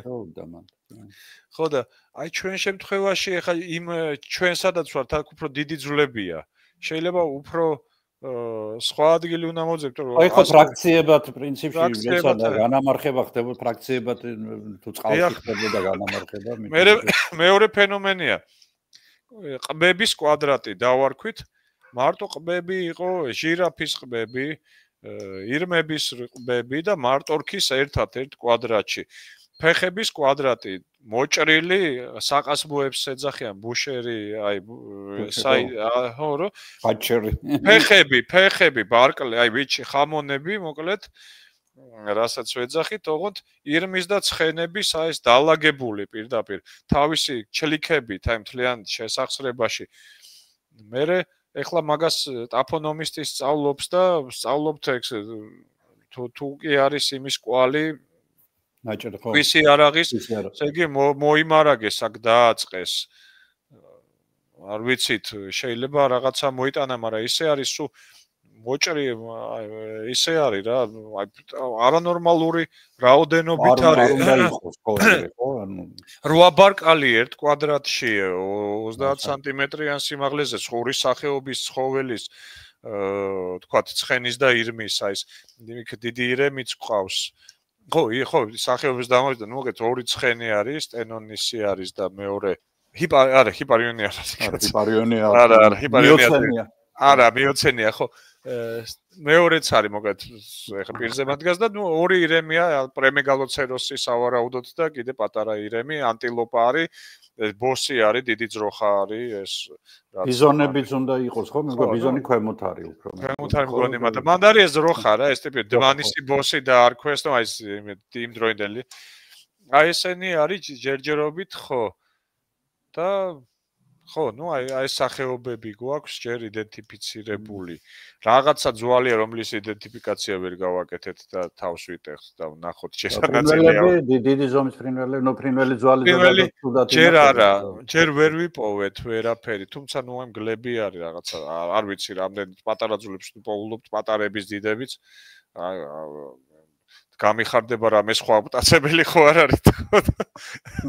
ხო და აი ჩვენ შემთხვევაში ეხლა იმ ჩვენ სადაც ვართ აქ უფრო დიდი ძვლებია შეიძლება უფრო სხვა ადგილი უნდა მოძებთ რომ აი ხო ფრაქციებად პრინციპში ესა განამარხება ხდება ფრაქციებად თუ წყალში ხდება განამარხება მეორე ფენომენია ყბების კვადრატი დავარქვით მარტო ყბები იყო ჟირაფის ყბები ირმების ყბები და მარტორქის ერთ კვადრატში ფეხების კვადრატი მოჭრილი საყასბოებს ეძახიან ბუშერი აი ხო რო ბაჩერი ფეხები ბარკლი აი ვიჩი ხამონები მოკლედ რასაც ვეძახით ოღონდ ირმის და ცხენების აი ეს დალაგებული პირდაპირ თავისი ჩლიქებით აი მთლიან შესახსრებაში მე ეხლა მაგას ტაფონომისტი სწავლობს და სწავლობთ ეს თუ კი არის იმის კვალი ნაჭერი ხო ვისი არაღის ესე იგი მოიმარაგეს აქ დააწყეს არ ვიცით შეიძლება რაღაცა მოიტანა მაგრამ ისე არის სულ მოჭრი ისე არის რა აი არანორმალური რაოდენობით არის ხო ანუ 8 ბარკალი ერთ კვადრატში 30 სანტიმეტრიან სიმაღლეზე ხურის სახეობის ცხოველის თქვათ ცხენის და ირმის აი ეს დიდი ირემიც ყავს ხო სახეობის დამოვიდა ნუ მოგეთ ორი ცხენი არის სტენონისი არის და მეორე ჰიპარიონი არა მიოცენია ხო მეორეც არის მოგეთ ეხა პირზე მადგას და ნუ ორი ირემია პრემეგალოცეროსი სავარაუდოდ და კიდე პატარა ირემი ანტილოპა არის ბოსი არის დიდი ძროხა არის ეს ბიზონებიც უნდა იყოს ხო მეგონა ბიზონი ქვემოთ არის უფრო ქვემოთ არის მგონი მაგრამ მანდ არის ეს ძროხა რა ეს ტიპი დმანისი ბოსი და არქვეს და აი იმ დროინდელი აი ესენი არის ჯერჯერობით ხო და ხო, ნუ აი სახეობები გვაქვს ჯერ იდენტიფიცირებული. რაღაცა ძვალია, რომლის იდენტიფიკაცია ვერ გავაკეთეთ და თავს ვიტეხთ და ვნახოთ შესაძლებელია. დიდი ზომის ფრინველები, ფრინველი ძვალი და ჯერ არა, ჯერ ვერ ვიპოვეთ ვერაფერი, თუმცა ნუ ამ გლები არის რაღაცა, არ ვიცი რამდენი პატარა ძვლებს პოულობთ, პატარების დიდებიც. გამიხარდება რა მე სხვა მტაცებელი ხო არ არის თქო.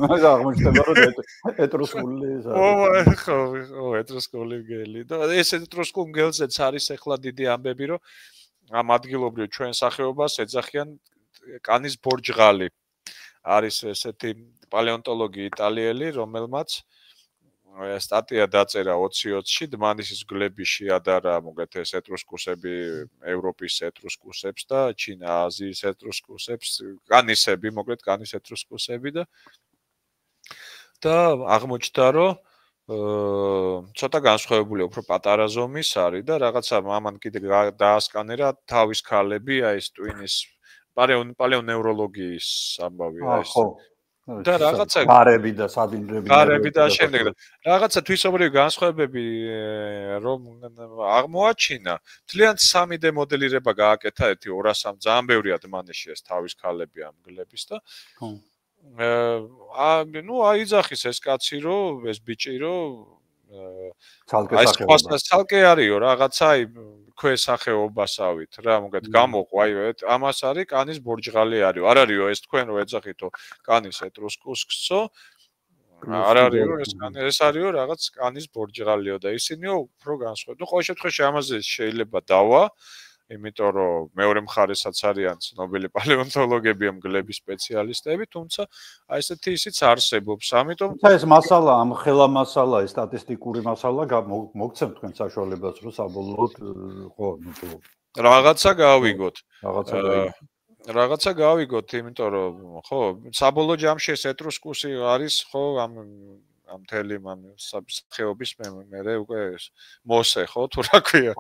მაგა აღმოჩნდება რომ ეტრუსკული ის არის. ხო, ეტრუსკული მგელი. და ეს ეტრუსკულ მგელზეც არის ახლა დიდი ამბები რომ ამ ადგილობრივ ჩვენ სახეობას ეძახიან კანის ბორჯღალი. არის ესეთი პალეონტოლოგი იტალიელი, რომელმაც სტატია დაწერა 2020-ში დმანისის გლები შეადარა მოგეთ ეს ეტრუსკუსები, ევროპის ეტრუსკუსებს და ჩინა-აზიის ეტრუსკუსებს, კანისები, მოგეთ კანის ეტრუსკუსები და აღმოჩნდა, რომ ცოტა განსხვავებული უფრო პატარა ზომის არის და რაღაცა ამან კიდე დაასკანერა თავის ქალები, აი ეს ტვინის პალეონევროლოგიის ამბავი აი ეს და რაღაცა გარები და სადინდრები და შემდეგ რაღაცა თვისობრივი განსხვავებები რომ აღმოაჩინა თლიანად 3D მოდელირება გააკეთა ერთი 200-3 ძალიან ბევრია დმანისში ეს თავის ქალები ამ გლების და აიძახის ეს კაცი რომ ეს ბიჭი რომ ცალკე არისო რაღაცა ქვესახეობასავით რა მოგეთ გამოყვა აი ამას არის კანის ბორჯღალი არისო არ არისო ეს თქვენ რომ ეძახითო კანის ეტრუსკუსკსო არ არისო ეს არისო რაღაც კანის ბორჯღალიო და ისინიო უფრო განსხვავებული ნუ ყოველ შემთხვევაში ამაზე შეიძლება დავა იმიტომ რომ მეორე მხარესაც არიან ცნობილი პალეონტოლოგები ამ გლების სპეციალისტები, თუმცა აი ესეთი ისიც არსებობს. ამიტომ ეს მასალა, ამ ხელა მასალა, ეს სტატისტიკური მასალა მოგცემ თქვენ საშუალებას, რომ საბოლოოდ ხო, რაღაცა გავიგოთ. რაღაცა გავიგოთ, იმიტომ რომ ხო, საბოლოო ჯამში ეს ეტრუსკუსი არის ხო ამ მთელი სახეობის მე უკვე მოსე ხო თუ რა ქვია?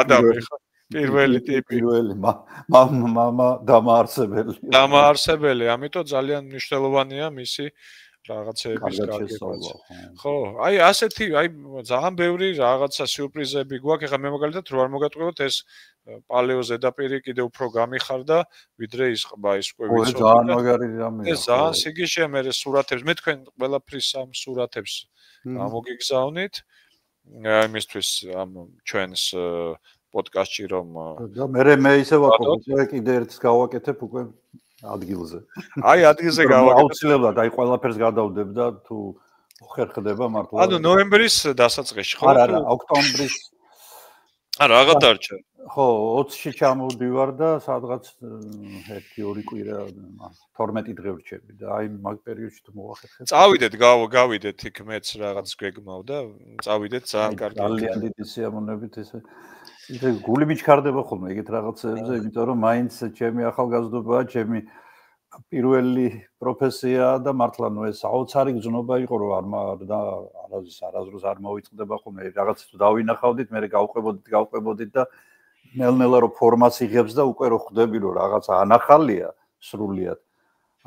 ადამი ხო პირველი ტიპი პირველი მამა დამაარსებელი ამიტომ ძალიან მნიშვნელოვანია მისი რაღაცეების გაგება ხო აი ასეთი აი ძალიან ბევრი რაღაცა სიურპრიზები გვაქვს ეხლა მე მაგალითად რო არ მოგატყუებოთ ეს პალეო ზედაპირი კიდე უფრო გამიხარდა ვიდრე ის ყბა ის უკვე ვიცი ძალიან მაგარი რამეა ეს ძალიან სიგიჟე მე სურათებს მე თქვენ ყველაფრის ამ სურათებს გამოგიგზავნით იმისთვის ამ ჩვენს პოდკასტში რომ და მე ისე ვაკეთებ უკვე კიდე ერთს გავაკეთებ უკვე ადგილზე. აი ადგილზე გავაკეთებ. აუცილებლად აი ყველაფერს გადავდებ და თუ ხერხდება მართლა. ანუ ნოემბრის დასაწყისში ხო? არა, ოქტომბრის. არა, აღარ დარჩა. ხო, 20-ში ჩამოვდივარ და სადღაც 1-2 კვირა 12 დღე ვრჩები და აი მაგ პერიოდში თუ მოვახერხებ. წავიდეთ, გავიდეთ იქ მეც რაღაც გეგმავ და წავიდეთ ძალიან კარგი. ძალიან დიდი სიამოვნებით ესე ისე გული მიჩქარდება ხოლმე ეგეთ რაღაცებზე, იმიტომ რომ მაინც ჩემი ახალგაზრდობაა, ჩემი პირველი პროფესიაა და მართლა ნუ ეს საოცარი გზნობა იყო რომ არასდროს არ მოვიწყდება ხოლმე რაღაც თუ დავინახავდით, მე გავყვებოდით და ნელ-ნელა რო ფორმას იღებს და უკვე რო ხვდები რომ რაღაცა ანახალია სრულიად.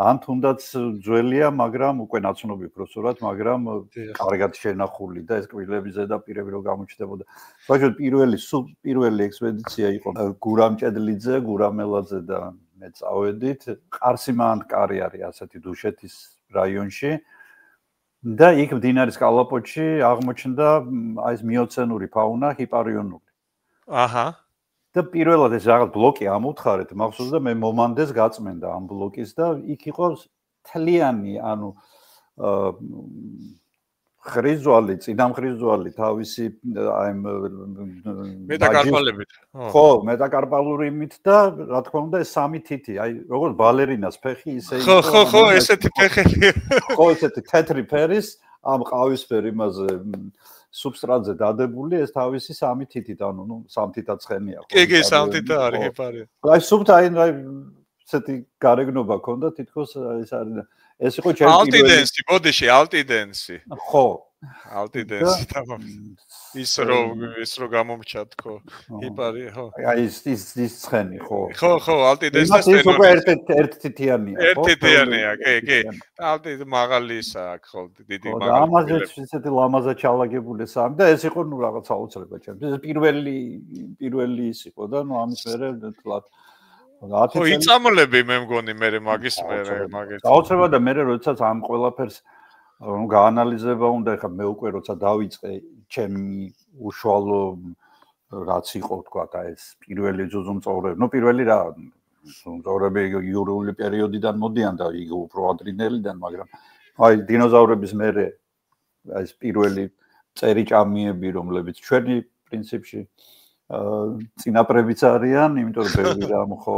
ან თუნდაც ძველია, მაგრამ უკვე ნაცნობი პროფესორად, მაგრამ კარგად შენახული და ეს კბილების ზედაპირები რო გამოჩნდებოდა. საერთოდ პირველი ექსპედიცია იყო გურამ ჭედლიძე, გურამელაძე და მე წავედით. ყარსიმანკარი არის ასეთი დუშეთის რაიონში. და იქ მდინარის კალაპოტში აღმოჩნდა აი ეს მიოცენური ფაუნა, ჰიპარიონული. აჰა. და პირველად ეს რაღაც ბლოკი ამოვთხარეთ, მახსოვს და მე მომანდეს გაწმენდა ამ ბლოკის და იქ იყო თლიანი, ანუ ხრიძვალი, წინამხრიძვალი თავისი აი მეტაკარპალებით. ხო, მეტაკარპალურიმით და რა თქმა უნდა ეს სამი თითი, აი როგორც ბალერინას ფეხი ისე იყო. ხო, ესეთი ფეხები. ხო, ესეთი თეთრი ფერის ამ ყავისფერ იმაზე substrate დადებული ეს თავისი სამი თითით, ანუ ნუ სამთითაცხენია. კი, სამთითა არის ჰიპარია. აი სუბთა აი ესეთი გარეგნობა ქონდა თითქოს ეს არის ეს იყო ჩემი ალტიდენსი, ბოდიში ალტიდენსი. ხო, ალტიდენსი თამამ. ის რო გამომჩა თქო ჰიპარია, ხო. აი ის ცხენი, ხო. ხო, ალტიდენსი და ეს უკვე ერთ თითიანია, ხო? ერთ თითიანია, კი. ალტიდ მაღალისა აქ ხო, დიდი მაღალი. და ამაზე ესეთი ლამაზა ჩალაგებული სამი და ეს იყო ნუ რაღაც აუცილებლად ჩემთვის. ეს პირველი ის იყო და ნუ ამის მერე თლათ ხო, იწამლები მე მგონი მე მაგის. აუცილებლად და მე როდესაც ამ ყველაფერს რომ გაანალიზება უნდა, ეხლა მე უკვე როცა დავიწყე ჩემი უშუალო რაც იყო თქვა და ეს პირველი ძუძუმწოვრები, ნუ პირველი რა ძუძუმწოვრები იურული პერიოდიდან მოდიან და იგი უფრო ადრინდელიდან, მაგრამ აი დინოზავრების მერე ეს პირველი წერიჭამიები, რომლებიც ჩვენი პრინციპში წინაპრებიც არიან, იმიტომ რომ ბევრი რამ ხო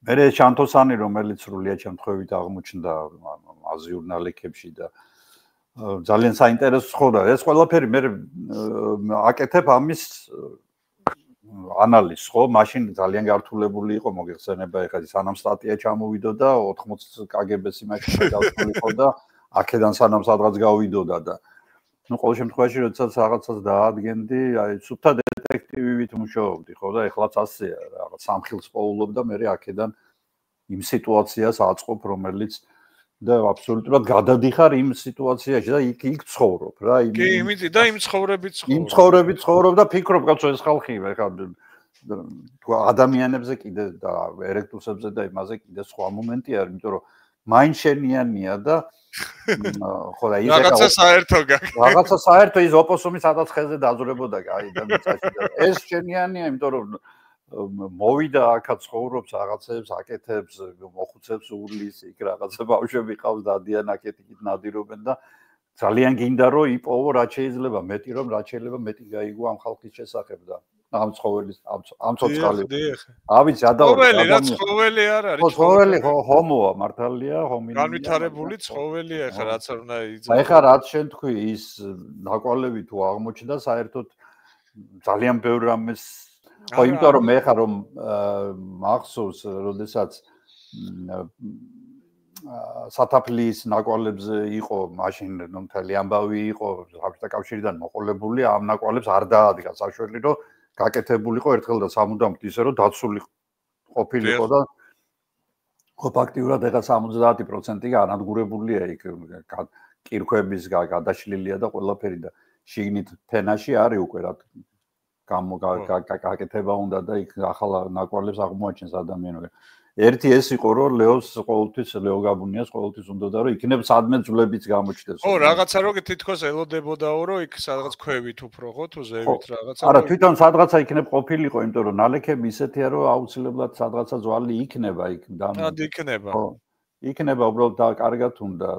მე ჩანთოსანი რომელიც სრულიად შემთხვევით აღმოჩნდა აზიურ ნალექებში და ძალიან საინტერესო ხოდა ეს ყველაფერი მე აკეთებ ამის ანალიზს ხო მაშინ ძალიან გართულებული იყო მოგეხსენება ეხლა სანამ სტატია ჩამოვიდოდა 80 კგბ-ს იმაში დავსულიყო და აქედან სანამ სადღაც გავიდოდა და ყოველ შემთხვევაში როდესაც რაღაცას დაადგენდი აი სუფთა დეტექტივივით მუშაობდი ხო და ეხლაც ასეა რაღაც სამხილს პოულობ და მე აქედან იმ სიტუაციას აწყობ რომელიც და აბსოლუტურად გადადიხარ იმ სიტუაციაში და იქ ცხოვრობ რა კი იმით და იმ ცხოვრებით ცხოვრობ და ფიქრობ კაცო ეს ხალხი ეხლა თუ ადამიანებზე კიდე და ერექტუსებზე და იმაზე კიდე სხვა მომენტი არის იმიტომ რომ მაინც შენიანია და ხო და ის რაღაცა საერთო გაქვს რაღაცა საერთო ის ოპოსუმი სადაც ხელზე დაძვრებოდა აი და მიწაში და ეს შენიანია იმიტომ რომ მოვიდა აქაც ცხოვრობს რაღაცებს აკეთებს მოხუცებს უვლის იქ რაღაცა ბავშვები ყავს დადიან აკეთით ნადირობენ და ძალიან გინდა რომ იპოვო რაც შეიძლება მეტი რომ რაც შეიძლება მეტი გაიგო ამ ხალხის შესახებ და ამ ცხოველის ამ ცოცხალი ავიც ცხოველი რა ცხოველი არ არის ცხოველი ჰომოა მართალია ჰომინი განვითარებული ცხოველია ეხლა რაც არ უნდა იძლევა ეხლა რაც შენ თქვი ის ნაკვალევი თუ აღმოჩნდა საერთოდ ძალიან ბევრ რამეს ხო იმიტომ რომ მე ხარ რომ მახსოვს როდესაც სათაფლის ნაკვალებზე იყო მაშინ მთელი ამბავი იყო საბჭოთა კავშირიდან მოყოლებული ამ ნაკვალებს არ დაადგა საშუალება რომ გაკეთებულიყო ერთხელ და სამუდამოდ ისე რომ დაცული ყოფილიყო და ხო ფაქტიურად ეხა 70% განადგურებულია იქ კირქვების გადაშლილია და ყველაფერი და შიგნით ფენაში არის უკვე რა გაკეთება უნდა და იქ ახლა ნაკვალებს აღმოაჩენს ადამიანები. ერთი ეს იყო რომ ლეოს ყოველთვის ლეო გაბუნიას ყოველთვის უნდოდა რომ იქნებ სადმე ძვლებიც გამოჩნდეს. ხო, რაღაცა რო თითქოს ელოდებოდაო რომ იქ სადღაც ქვევით უფრო ხო თუ ზევით რაღაცა. არა, თვითონ სადღაცა იქნებ ყოფილიყო, იმიტომ რომ ნალექები ისეთია რომ აუცილებლად სადღაცა ძვალი იქნება იქ და იქნება. ხო. იქნება უბრალოდ და კარგად უნდა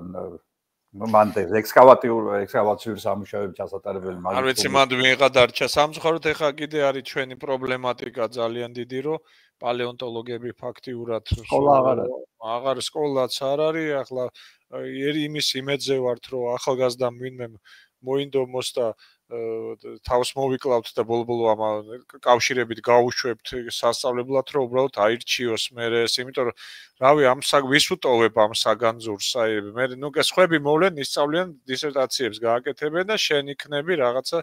მანდ ექსკავაციურ სამუშაოებს ჩასატარებელი მაგალითად. არ ვიცი მანდ მიიღა დარჩა სამწუხაროდ ეხა კიდე არის ჩვენი პრობლემატიკა ძალიან დიდი რომ პალეონტოლოგები ფაქტიურად აღარ სკოლაც არ არის ახლა იმის იმედზე ვართ რომ ახალგაზრდამ ვინმე მოინდომოს და თავს მოვიკლავთ და ბოლო-ბოლო ამ კავშირებით გავუშვებთ სასწავლებლად რომ უბრალოდ აირჩიოს მე ეს იმიტომ რომ რავი ამ ვის უტოვებ ამ საგანძურს აი მე ნუ სხვები მოვლენ ისწავლიან დისერტაციებს გააკეთებენ და შენ იქნები რაღაცა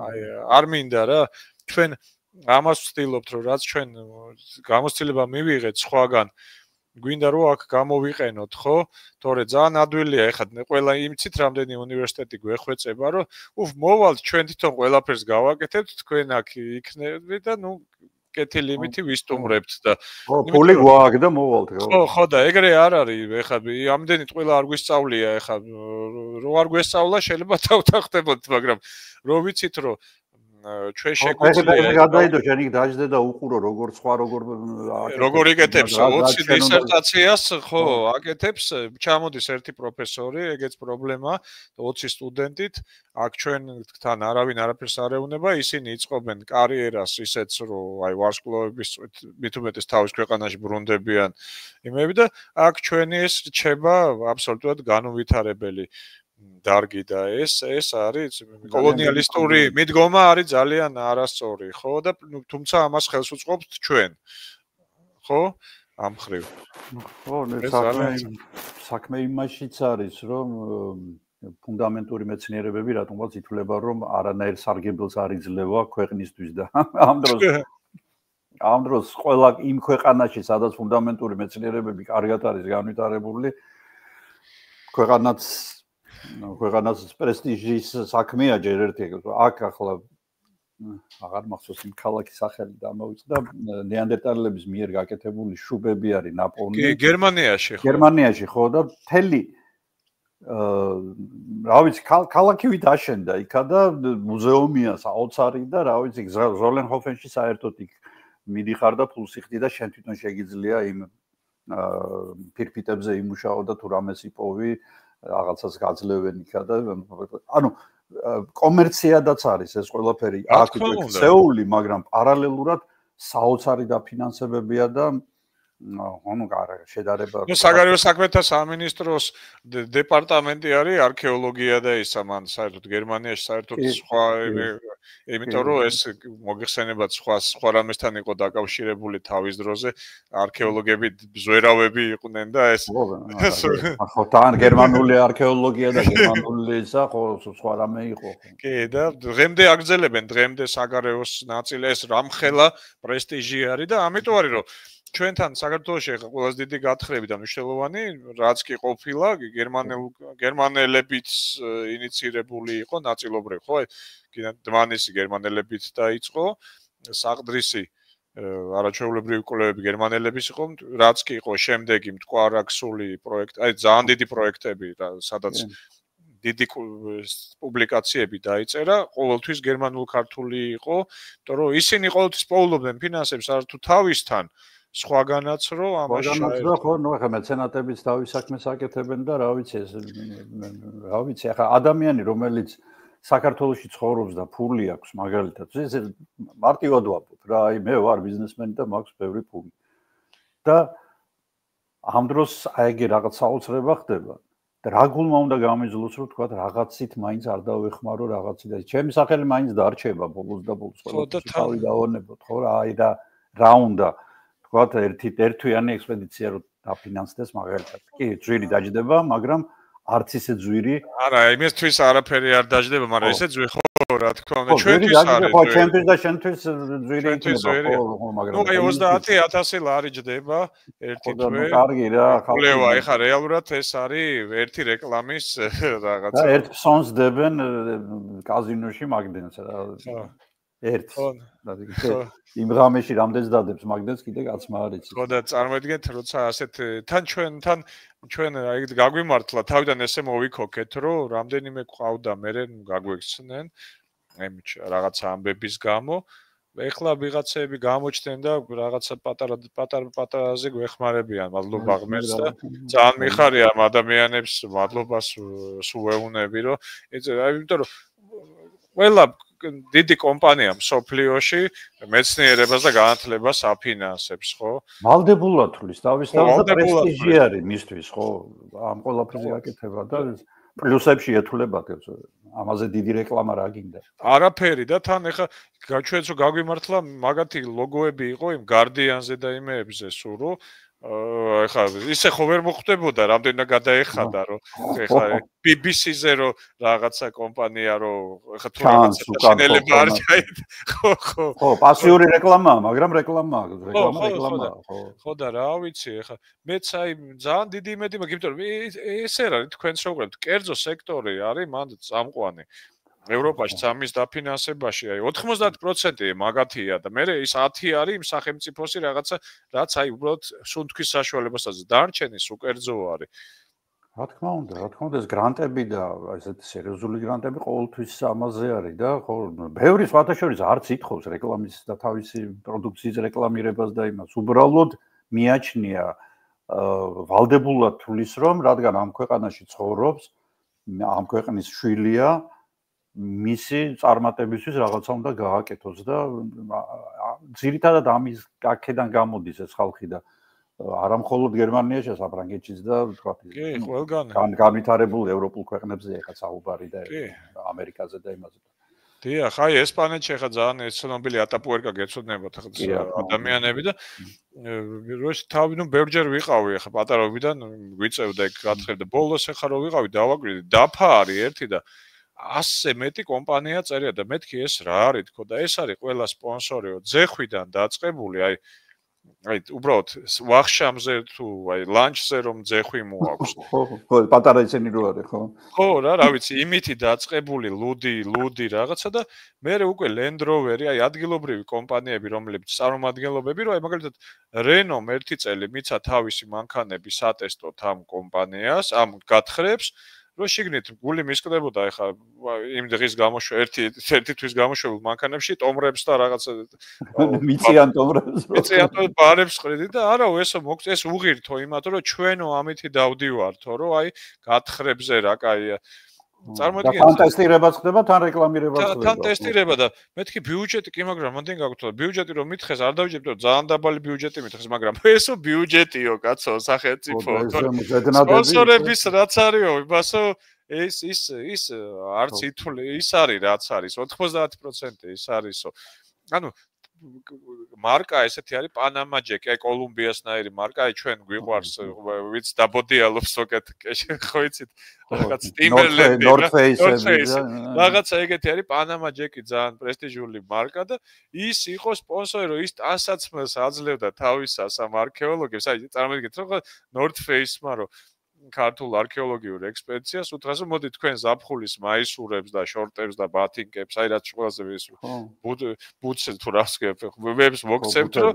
აი არ მინდა რა ჩვენ ამას ვცდილობთ რომ რაც ჩვენ გამოცდილება მივიღეთ სხვაგან გვინდა რომ აქ გამოვიყენოთ ხო თორე ძალიან ადვილია ეხლა ყველა იმცით რამდენი უნივერსიტეტი გვეხვეწება რომ მოვალთ ჩვენ თვითონ ყველაფერს გავაკეთებთ თქვენ აქ იქნებით და ნუ კეთილი იმითი ვისტუმრებთ და ხო ფული გვაქვს და მოვალთ ხო და ეგრე არ არის ეხლა ამდენით ყველა არ გვისწავლია ეხლა რო არ გვესწავლა შეიძლება თავთახდებოდეთ მაგრამ რო ვიცით რომ ჩვენ შეგვიძლია გადაიდო შენ იქ დაждდე და უყურო როგორ სხვა როგორ იკეთებს 20 დისერტაციას ხო აკეთებს ჩამოდის ერთი პროფესორი ეგეც პრობლემა 20 სტუდენტით აქ ჩვენთან არავინ არაფერს არ ეუნება ისინი იწყობენ კარიერას ისეც რომ აი ვარსკვლავების მით უმეტეს თავის ქვეყანაში ბრუნდებიან იმები და აქ ჩვენი ეს რჩება აბსოლუტურად განუვითარებელი დარგი და ეს არის კოლონიალისტური მიდგომა არის ძალიან არასწორი ხო და თუმცა ამას ხელს უწყობთ ჩვენ ხო ამ ხრივ ხო საქმე იმაშიც არის რომ ფუნდამენტური მეცნიერებები რატომღაც ითვლება რომ არანაირ სარგებელს არ იძლევა ქვეყნისთვის და ამ დროს ყველა იმ ქვეყანაში სადაც ფუნდამენტური მეცნიერებები კარგად არის განვითარებული ქვეყანას პრესტიჟის საქმეა ჯერ ერთი აქ ახლა აღარ მახსოვს იმ ქალაქის სახელი დამოვიწყდა ნეანდერტალელების მიერ გაკეთებული შუბები არის ნაპოვნი გერმანიაში ხო და მთელი რა ვიცი ქალაქივით აშენდა იქა და მუზეუმია საოცარი და რა ვიცი ზოლენჰოფენში საერთოდ იქ მიდიხარ და ფულს იხდი და შენ თვითონ შეგიძლია იმ ფირფიტებზე იმუშაო და თუ რამეს იპოვი რაღაცას გაძლევენ იქა და ანუ კომერციადაც არის ეს ყველაფერი აქ ცეული მაგრამ პარალელურად საოცარი დაფინანსებებია და ანუ შედარება ნუ საგარეო საქმეთა სამინისტროს დეპარტამენტი არის არქეოლოგია და ისა მან საერთოდ გერმანიაში საერთოდ სხვა იმიტომ რომ ეს მოგეხსენებათ სხვა რამესთან იყო დაკავშირებული თავის დროზე არქეოლოგები ზვერავები იყვნენ და ეს ხო თან გერმანული არქეოლოგია და გერმანული ისა ხო სხვა რამე იყო კი და დღემდე აგრძელებენ დღემდე საგარეოს ნაწილი ეს რამხელა პრესტიჟი არის და ამიტომ არის რომ ჩვენთან საქართველოში ყველაზე დიდი გათხრები და მნიშვნელოვანი რაც კი ყოფილა გერმანელებით ინიცირებული იყო ნაწილობრივ ხო დმანისი გერმანელებით დაიწყო საყდრისი არაჩვეულებრივი კვლევები გერმანელების იყო რაც კი იყო შემდეგი მტკვარ-აქსული პროექტი აი ძალიან დიდი პროექტები სადაც დიდი პუბლიკაციები დაიწერა ყოველთვის გერმანულ-ქართული იყო იმიტომ რომ ისინი ყოველთვის პოულობდნენ ფინანსებს არ თუ თავისთან სხვაგანაც რომ ამაში ხო ნუ ახლა მეცენატებიც თავის საქმეს აკეთებენ და რა ვიცი ეს რა ვიცი ახლა ადამიანი რომელიც საქართველოში ცხოვრობს და ფული აქვს მაგალითად ეს მარტივად ვაპოთ რა აი მე ვარ ბიზნესმენი და მაქვს ბევრი ფული და ამ დროს აი ეგ რაღაც საოცრება ხდება და რა გულმა უნდა გამიძლოს რომ თქვა რაღაცით მაინც არ დავეხმარო რაღაცით და ჩემი სახელი მაინც დარჩება ბოლოს და ბოლოს ყოველთვის თავი დავონებოთ ხო რა აი და რა უნდა ვთქვათ ერთთვიანი ექსპედიცია რო დაფინანსდეს მაგალითად. კი, ძვირი დაждდება, მაგრამ არც ისე ძვირი. არა, იმისთვის არაფერი არ დაждდება, მაგრამ ესე ძვირი ხო, რა თქმა უნდა, ჩვენთვის არის. ხო, ჩვენთვის და შენთვის ძვირი იქნება, ხო, მაგრამ. ნუ აი 30000 ლარი ჯდება ერთი თვე. კარგი რა, ხალხო. ეხლა რეალურად ეს არის ერთი რეკლამის რაღაცა. და ერთ ფსონს დებენ კაზინოში მაგდენს რა. ერთ. იმ ღამეში რამდენს დადებს მაგდენს კიდე კაცმა არ იცის. ხო და წარმოიდგინეთ როცა ასეთ თან ჩვენ აი გაგვიმართლა თავიდან ესე მოვიქოქეთ რომ რამდენიმე ყავდა მე გაგვექცნენ აი რაღაცა ამბების გამო ეხლა ვიღაცები გამოჩნდნენ და რაღაცა პატარაზე გვეხმარებიან მადლობა ღმერთს და ძალიან მიხარია ამ ადამიანებს მადლობას სუეუნები რომ აი იმიტომ რომ ყველა დიდი კომპანია მსოფლიოში მეცნიერებას და განათლებას აფინანსებს, ხო? ვალდებულად თulis თავის და პრესტიჟი არის მისთვის, ხო? ამ ყველაფერზე აკეთება და პლუსებში ეთულებათ ეს. ამაზე დიდი რეკლამა რა გინდა? არაფერი და თან ეხა ჩვენც რო გაგვიმართლა მაგათი ლოგოები იყო იმ Guardian-ზე და იმეებზე სურო ეხა ისე ხო ვერ მოხდებოდა რამდენად გადაეხადა რომ ეხა BBC-ზე რომ რაღაცა კომპანია რომ ეხა თუ რაღაცა შინელება არ ჩაით ხო პასიური რეკლამაა მაგრამ რეკლამაა ხო და რა ვიცი ეხა მეც აი ძალიან დიდი იმედი მაქვს იმიტომ რომ ესე არის თქვენს როგორ კერძო სექტორი არის მანდ წამყვანი ევროპაში სამის დაფინანსებაში აი 90% მაგათია და მე ის 10 არის იმ სახელმწიფოსი რაღაცა რაც აი უბრალოდ სუნთქვის საშუალებასაც დარჩენის უკერძო არის. რა თქმა უნდა ეს გრანტები და ესეთი სერიოზული გრანტები ყოველთვის ამაზე არის და ხო ბევრი სხვათა შორის არც ითხოვს რეკლამის და თავისი პროდუქციის რეკლამირებას და იმას უბრალოდ მიაჩნია ვალდებულად თulis რომ რადგან ამ ქვეყანაში ცხოვრობს ამ ქვეყნის შვილია მისი წარმატებისთვის რაღაცა უნდა გააკეთოს და ძირითადად ამის აქედან გამოდის ეს ხალხი და არა მხოლოდ გერმანიაში, საფრანგეთშიც და თქვა კი, ყველგან. განვითარებულ ევროპულ ქვეყნებზე ეხა საუბარი და ამერიკაზე და იმაზე. დიახ, აი ესპანეთში ეხა ძალიან ცნობილი ატაპუერკა გეცნობათ ახლა ადამიანები და როის თავი ნუ ბევრჯერ ვიყავი ახლა პატარობიდან გვიწევდა ეგ გათხრები და ბოლოს ეხა რო ვიყავი დავაკვირდი დაფა არის ერთი და 100 მეტი კომპანია წერია და მეთქი ეს რა არის თქო და ეს არის ყველა სპონსორიო ძეხვიდან დაწყებული აი უბრალოდ ვახშამზე თუ აი ლანჩზე რომ ძეხვი მოაქვს ხო პატარა ისენი რო არის ხო ხო რა ვიცი იმითი დაწყებული ლუდი რაღაცა და მე უკვე Land Rover-ი აი ადგილობრივი კომპანიები რომლებიც წარმომადგენლობები რომ აი მაგალითად Renault ერთი წელი მიცა თავისი მანქანები სატესტოთ ამ კომპანიას ამ გათხრებს რო შიგნით გული მისკდებოდა ეხა იმ დღის გამოშვება ერთი თვის გამოშვებულ მანქანებში ტომრებს და რაღაცა მიწიან ტომრებს ბარებს ხრიდი და არა ეს უღირთო იმათ რომ ჩვენო ამითი დავდივართო რომ აი გათხრებზე რა კაია წარმოიდგინეთ თან ტესტირებაც ხდება, თან რეკლამირებაც ხდება. თან ტესტირება და მეთქი ბიუჯეტი კი, მაგრამ მანდინ გაგვთვალა, ბიუჯეტი რომ მითხეს, არ დავიჯერებ, რომ ძალიან დაბალი ბიუჯეტი მითხეს, მაგრამ ესო ბიუჯეტიო, კაცო, სახელმწიფო. სპონსორების რაც არისო, იმასო ის არც ითვლი, ის არის რაც არის, 90% ის არისო. ანუ მარკა ესეთი არის პანამა ჯეკი, კოლუმბიასნაირი მარკა, ჩვენ გვიყვარს, ვიც დაბოდიალობს უკეთ, ხო იცით, რაღაც ტიმბერლენდი, რაღაცა ეგეთი არის პანამა ჯეკი, ძალიან პრესტიჟული მარკა და ის იყო სპონსორი, რომ ის ტანსაცმელს აძლევდა თავისას ამ არქეოლოგებს, აი წარმოიდგინეთ, რომ North Face-მა რომ ქართულ არქეოლოგიურ ექსპედიციას უთხრას, მოდი თქვენ ზაფხულის მაისურებს და შორტებს და ბათინკებს, აი რაც ყველაზე ის ბუთს თუ რას ვებს მოგცემთ, რომ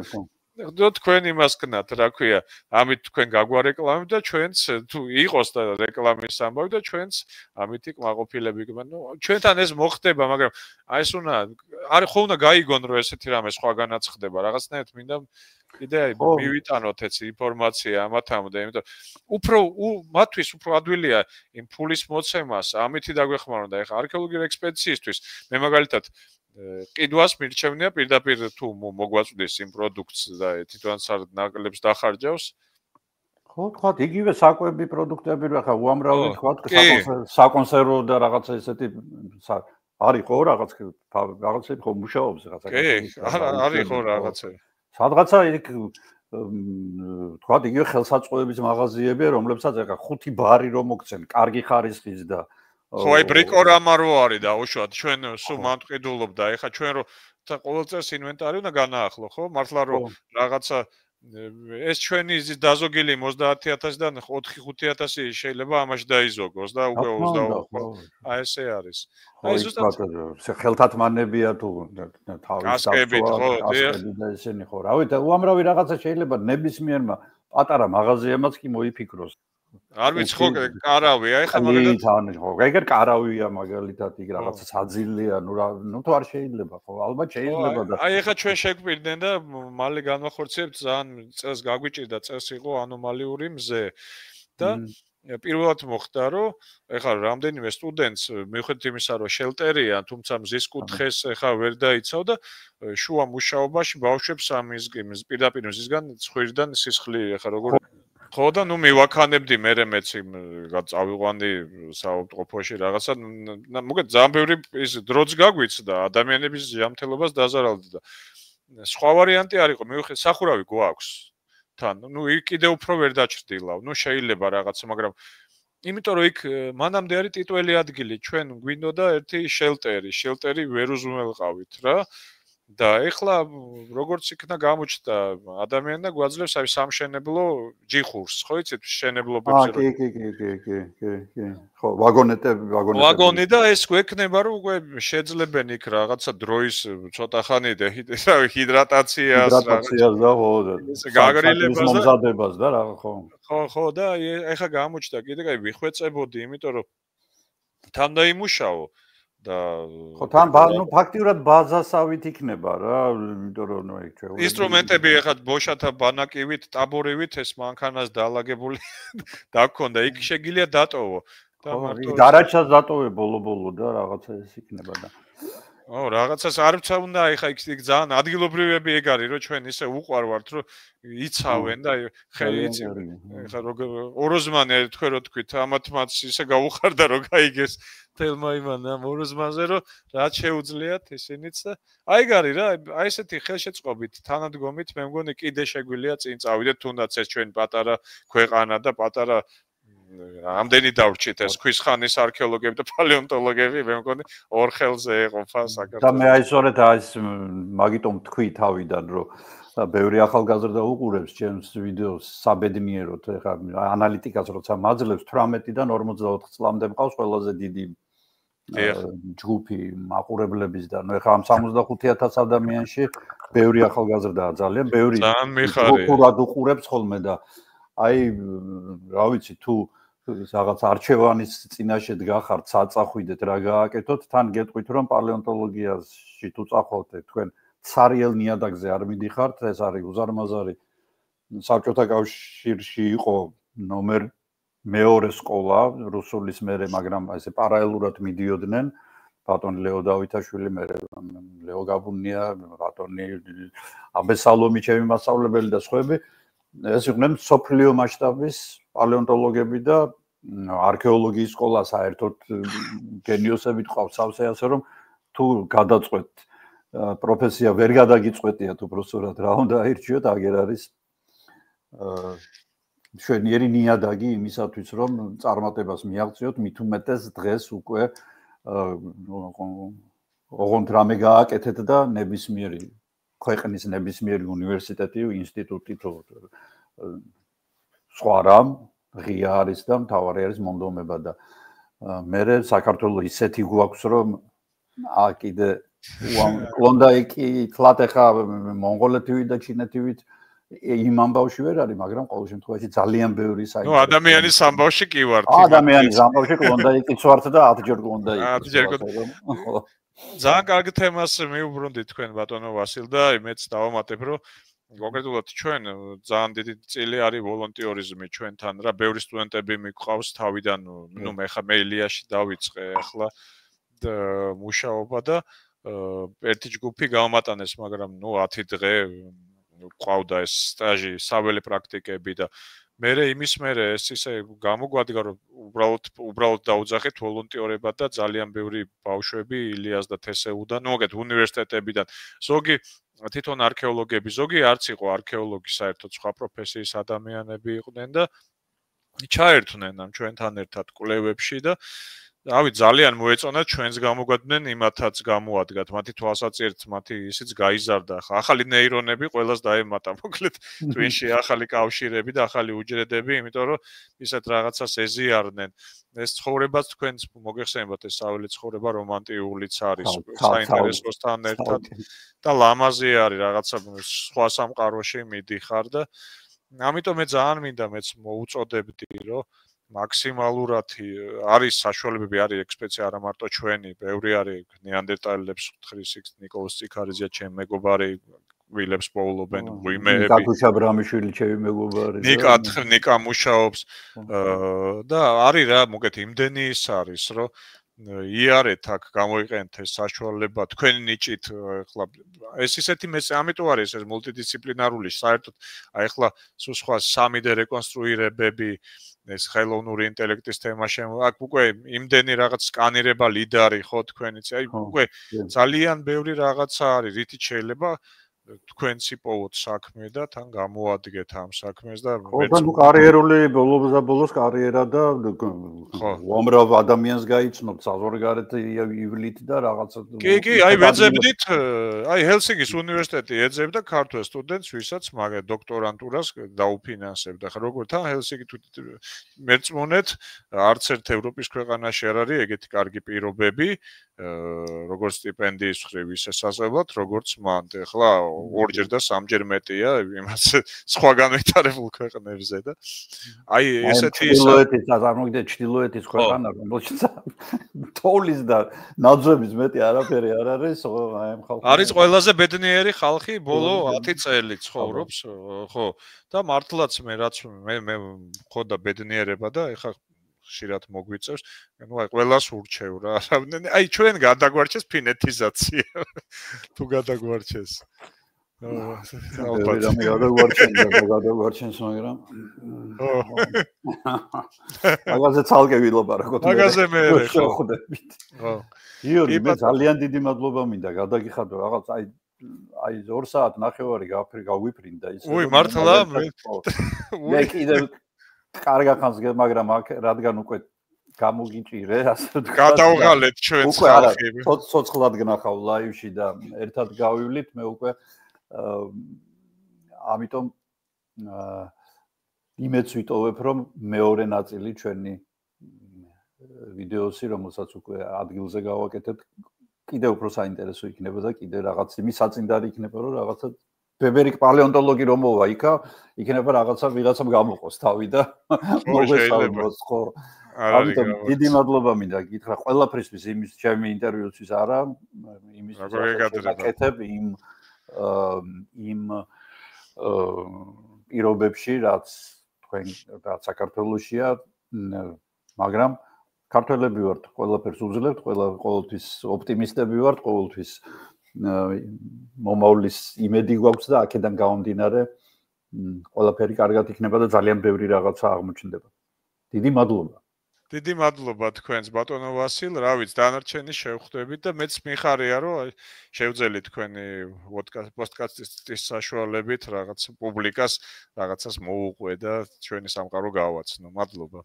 თქვენ იმას ქნათ, რა ქვია, ამით თქვენ გაგვარეკლამებთ და ჩვენც თუ იყოს და რეკლამის ამბავი და ჩვენც ამით კმაყოფილები გმენ. ნუ ჩვენთან ეს მოხდება, მაგრამ აი ეს ხო უნდა გაიგონ, რომ ესეთი რამე სხვაგანაც ხდება, რაღაცნაირად მინდა კიდე მივიტანოთ ეს ინფორმაცია ამათამდე, იმიტომ უფრო მათთვის უფრო ადვილია იმ ფულის მოცემას, ამითი დაგვეხმარონ და ეხა არქეოლოგიურ ექსპედიციისთვის მე მაგალითად ყიდვას მირჩევნია პირდაპირ თუ მოგვაწვდეს იმ პროდუქტს და თვითონ ნაკლებს დახარჯავს. ხო, თქვა იგივე საკვები პროდუქტები რა ხა უამრავი თქვა საკონსერვო და რაღაცა ესეთი არის ხო რაღაცები ხო მუშაობს რაღაცა. კი, არის ხო რაღაცები. სადღაცა იქ თქვა იგივე ხელსაწყოების მაღაზიებია, რომლებსაც ეხა 5 ბარი რომ მოგცენ, კარგი ხარისხის და ხო, აი ბრიკორამა რო არის და უშუალოდ ჩვენ სულ მანტყიდულობ და ეხა ჩვენ რო ყოველ წელს ინვენტარი უნდა განაახლო, ხო? მართლა რომ რაღაცა ეს ჩვენი დაზოგილი 30000-დან 4-5000 შეიძლება ამაში დაიზოგოს და უკვე 20 აი ესე არის. აი ზუსტად ხელთათმანებია თუ თავის გასწვავი და ესენი ხო. რავი და უამრავი რაღაცა შეიძლება ნებისმიერმა პატარა მაღაზიამაც კი მოიფიქროს. არ ვიცი ხო კარავი, აი ხა მაგალითად ხო, ეგერ კარავია მაგალითად იქ რაღაცა საძილია, ნუ თუ არ შეიძლება ხო, ალბათ შეიძლება და აი ხა ჩვენ შეგვპირდნენ და მალე განვახორციელებთ, ძალიან წელს გაგვიჭირდა, წელს იყო ანომალიური მზე და პირველად მოხდა, რომ ეხლა რამდენიმე სტუდენტს მიუხედავად იმისა, რომ შელტერია, თუმცა მზის კუთხეს ეხლა ვერ დაიცავ და შუა მუშაობაში ბავშვებს ამის პირდაპირ მზისგან ცხვირიდან სისხლი ეხლა როგორ ხო და ნუ მივაქანებდი მერე მეც წავიყვანდი საავტოფოში რაღაცა მოგეთ ძალიან ბევრი ის დროც გაგვიცდა ადამიანების ჯანმრთელობას დაზარალდა და სხვა ვარიანტი არ იყო მივხვდი სახურავი გვაქვს თან ნუ იქ კიდე უფრო ვერ დაჭრდილავ ნუ შეიძლება რაღაცა მაგრამ იმიტომ რომ იქ მანამდე არის ტიტველი ადგილი ჩვენ გვინდოდა ერთი შელტერი ვერ უზრუნველყავით რა და ეხლა როგორც იქნა გამოჩნდა ადამიანი და გვაძლევს აი სამშენებლო ჯიხურს, ხო იცით, შენებლობებს რო. კი. ხო, ვაგონი და ეს გვექნება რომ უკვე შეძლებენ იქ რაღაცა დროის ცოტა ხანი და ჰიდრატაციას და ხო და გაგრილებას და მომზადებას და რა ხო. ხო და ეხლა გამოჩნდა კიდე კაი ვიხვეწებოდი, იმიტომ რომ თან დაიმუშაო და ხო თან ნუ ფაქტიურად ბაზასავით იქნება რა იმიტომ რომ ნუ ეგ ჩვენ ინსტრუმენტები ეხლა ბოშათა ბანაკივით ტაბორივით ეს მანქანას დაალაგებული დაგქონდა იქ შეგიძლია დატოვო და მარტო დარაჩას დატოვე ბოლო და რაღაცა ეს იქნება და ო რაღაცას არც უნდა ეხლა იქ ძალიან ადგილობრივები ეგ არის რომ ჩვენ ისე უყვარვართ რომ იცავენ და ხელი იცი ეხლა როგორ ოროზმანი თქვენ რო თქვით ამათმაც ისე გაუხარდა რომ გაიგეს თელმა იმან ამ ოროზმანზე რომ რაც შეუძლიათ ისინიც და აი გარი რა აი ესეთი ხელშეწყობით თანადგომით მე მგონი კიდე შეგვიძლია წინ წავიდეთ თუნდაც ეს ჩვენ პატარა ქვეყანა და პატარა ამდენი დავრჩით ეს ქვის ხანის არქეოლოგები და პალეონტოლოგები მე მგონი ორ ხელზე ეყოფა საქართველოს და მე აი სწორედ ეს მაგიტომ თქვი თავიდან რომ ბევრი ახალგაზრდა უყურებს ჩემს ვიდეოს საბედნიეროდ ეხლა ანალიტიკას როცა მაძლევს 18-დან 44 წლამდე მყავს ყველაზე დიდი ჯგუფი მაყურებლების და ნუ ეხლა ამ 65000 ადამიანში ბევრი ახალგაზრდაა ძალიან ბევრი უყურად უყურებს ხოლმე და აი რა ვიცი თუ რაღაც არჩევანის წინაშე დგახართ საწახვიდეთ რა გააკეთოთ თან გეტყვით რომ პალეონტოლოგიაში თუ წახვალთ თქვენ ცარიელ ნიადაგზე არ მიდიხართ ეს არის უზარმაზარი საბჭოთა კავშირში იყო ნომერ მეორე სკოლა რუსულის მერე, მაგრამ ესე პარალელურად მიდიოდნენ ბატონი ლეო დავითაშვილი, ლეო გაბუნია, ბატონი აბესალომი, ჩემი მასწავლებელი და სხვაები. ეს იყვნენ სოფლიო მასშტაბის პალეონტოლოგები და არქეოლოგიის სკოლა საერთოდ გენიოსებით ყავს სავსე, ასე რომ თუ გადაწყვეტ პროფესია ვერ გადაგიწყვეტიათ უბრალოდ რა უნდა აირჩიოთ, აგერ არის შვენიერი ნიადაგი იმისათვის, რომ წარმატებას მიაღწიოთ, მით უმეტეს დღეს უკვე ოღონდ რამე გააკეთეთ და ნებისმიერი ქვეყნის ნებისმიერი უნივერსიტეტი, ინსტიტუტი თუ სხვა რამ ღია არის და მთავარი არის მონდომება და მე საქართველოს ისეთი გვაქვს, რომ კიდე კლონდაიკი თლათ ახლა მონღოლეთივით და ჩინეთივით იმ ამბავში ვერ არის, მაგრამ ყოველ შემთხვევაში ძალიან ბევრი საინტერესო. ნუ ადამიანის ამბავში კი ვართ. ადამიანის ამბავში კლონდაიკიც ვართ და 10 ჯერ კლონდაიკი. 10 ჯერ. ძალიან კარგი თემას მიუბრუნდით თქვენ ბატონო ვასილ და მეც დავამატებ, რომ კონკრეტულად ჩვენ ძალიან დიდი წილი არის ვოლონტიორიზმი ჩვენთან რა, ბევრი სტუდენტები მიყვავს თავიდან, ნუ მე ილიაში დავიწყე ახლა მუშაობა და ერთი ჯგუფი გავამატანეს, მაგრამ ნუ 10 დღე ყავდა ეს სტაჟი, საველე პრაქტიკები და მერე ეს ისე გამოგვადგა, რომ უბრალოდ დაუძახეთ ვოლონტიორებად და ძალიან ბევრი ბავშვები ილიას და თესეუდან, მოგეთ უნივერსიტეტებიდან, ზოგი თვითონ არქეოლოგები, ზოგი არც იყო არქეოლოგი, საერთოდ სხვა პროფესიის ადამიანები იყვნენ და ჩაერთვნენ ამ ჩვენთან ერთად კვლევებში და რავი ძალიან მოეწონათ ჩვენს გამოგვადგნენ იმათაც გამოადგათ მათი თვალსაჩინით მათი ისიც გაიზარდა ხა ახალი ნეირონები ყველას დაემატა მოკლედ twin-ში ახალი კავშირები და ახალი უჯრედები იმიტომ რომ ისეთ რაღაცას ეზიარდნენ ეს ცხოვრებაც თქვენს მოგეხსენებათ ეს საველე ცხოვრება რომანტიულიც არის საინტერესოსთან ერთად და ლამაზი არის რაღაცა სხვა სამყაროში მიდიხარ და ამიტომ მე ძალიან მინდა მეც მოუწოდებდი რომ მაქსიმალურად არის საშუალებები არის ექსპედიცია არა მარტო ჩვენი, ბევრი არის ნეანდერტალელებს ხრის ნიკოლოზ ციქარიძე ჩემ მეგობარი ვილებს პოულობენ ვიმეები ნიკა ბრამიშვილი ჩემი მეგობარი ნიკა მუშაობს და არის რა მოგეთ იმდენი ის არის რომ იარეთ აქ გამოიყენეთ ეს საშუალება თქვენი ნიჭით ახლა ეს ისეთი მეც ამიტომ არის ეს მულტიდისციპლინარული საერთოდ აი ახლა სულ სხვა 3D რეკონსტრუირებები ეს ხელოვნური ინტელექტის თემა აქ უკვე იმდენი რაღაც სკანირება ლიდარი ხო თქვენიც აი უკვე ძალიან ბევრი რაღაცა არის რითიც შეიძლება თქვენც იპოვოთ საქმე და თან გამოადგეთ ამ საქმეს და ხო ნუ კარიერული ბოლოს კარიერა და უამრავ ადამიანს გაიცნობთ საზღვარგარეთ ივლით და რაღაცა კი აი ვეძებდით აი ჰელსინკის უნივერსიტეტი ეძებდა ქართველ სტუდენტს ვისაც მაგ დოქტორანტურას დაუფინანსებდა ხა როგორ თან ჰელსინკი მერწმუნეთ არც ერთ ევროპის ქვეყანაში არ არის ეგეთი კარგი პირობები როგორც სტიპენდიის მხრივ ისე საზღვარგარეთ როგორც მანდ ახლა ორჯერ და სამჯერ მეტია იმას სხვა განვითარებულ ქვეყნებზე და აი ესეთი ჩრდილოეთის წარმოგიდგენთ ჩრდილოეთის ქვეყანა რომელშიც თოვლის და ნაძვების მეტი არაფერი არ არის აი ამ ხალხი არის ყველაზე ბედნიერი ხალხი ბოლო 10 წელი ცხოვრობს ხო და მართლაც მე რაც მე ხო და ბედნიერება და ეხა ხშირად მოგვიწევს ნუ აი ყველას ურჩევ რა აი ჩვენ გადაგვარჩეს ფინეთიზაცია თუ გადაგვარჩეს ალბათ გადაგვარჩენს მაგრამ მაგაზე ცალკე ვილაპარაკოთ მაგაზე მე შევხვდებით ხო იორი მე ძალიან დიდი მადლობა მინდა გადაგიხადო რაღაც აი 2 საათ ნახევარი გავიფრინდა ისე უი მართლა მე კიდევ კარგახანს მაგრამ აქ რადგან უკვე გამოგიჭირე ასე ვთქვათ გადავღალეთ ჩვენს ხალხი ცოცხლად გნახავ ლაივში და ერთად გავივლით მე უკვე ამიტომ იმეც ვიტოვებ რომ მეორე ნაწილი ჩვენი ვიდეოსი რომელსაც უკვე ადგილზე გავაკეთებ კიდევ უფრო საინტერესო იქნება და კიდევ რაღაც იმის საწინდარი იქნება რომ რაღაცა ბებერი პალეონტოლოგი რომ მოვა იქა იქნება ვიღაცამ გამოყოს თავი და მოგესალმოს ხო ამიტომ დიდი მადლობა მინდა გითხრა ყველაფრისთვის იმის ჩემი ინტერვიუსთვის არა იმის გაკეთებ იმ პირობებში რაც თქვენ რაც საქართველოსია მაგრამ ქართველები ვართ, ყველაფერს უძლებთ, ყოველთვის ოპტიმისტები ვართ, ყოველთვის მომავლის იმედი გვაქვს და აქედან გამომდინარე ყველაფერი კარგად იქნება და ძალიან ბევრი რაღაცა აღმოჩნდება. დიდი მადლობა. დიდი მადლობა თქვენს ბატონო ვასილ, რა ვიცი, დანარჩენი შევხვდებით და მეც მიხარია, რომ შევძელი თქვენი პოდკასტის საშუალებით რაღაც პუბლიკას რაღაცას მოუყვე და ჩვენი სამყარო გავაცნო. მადლობა.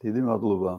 დიდი მადლობა.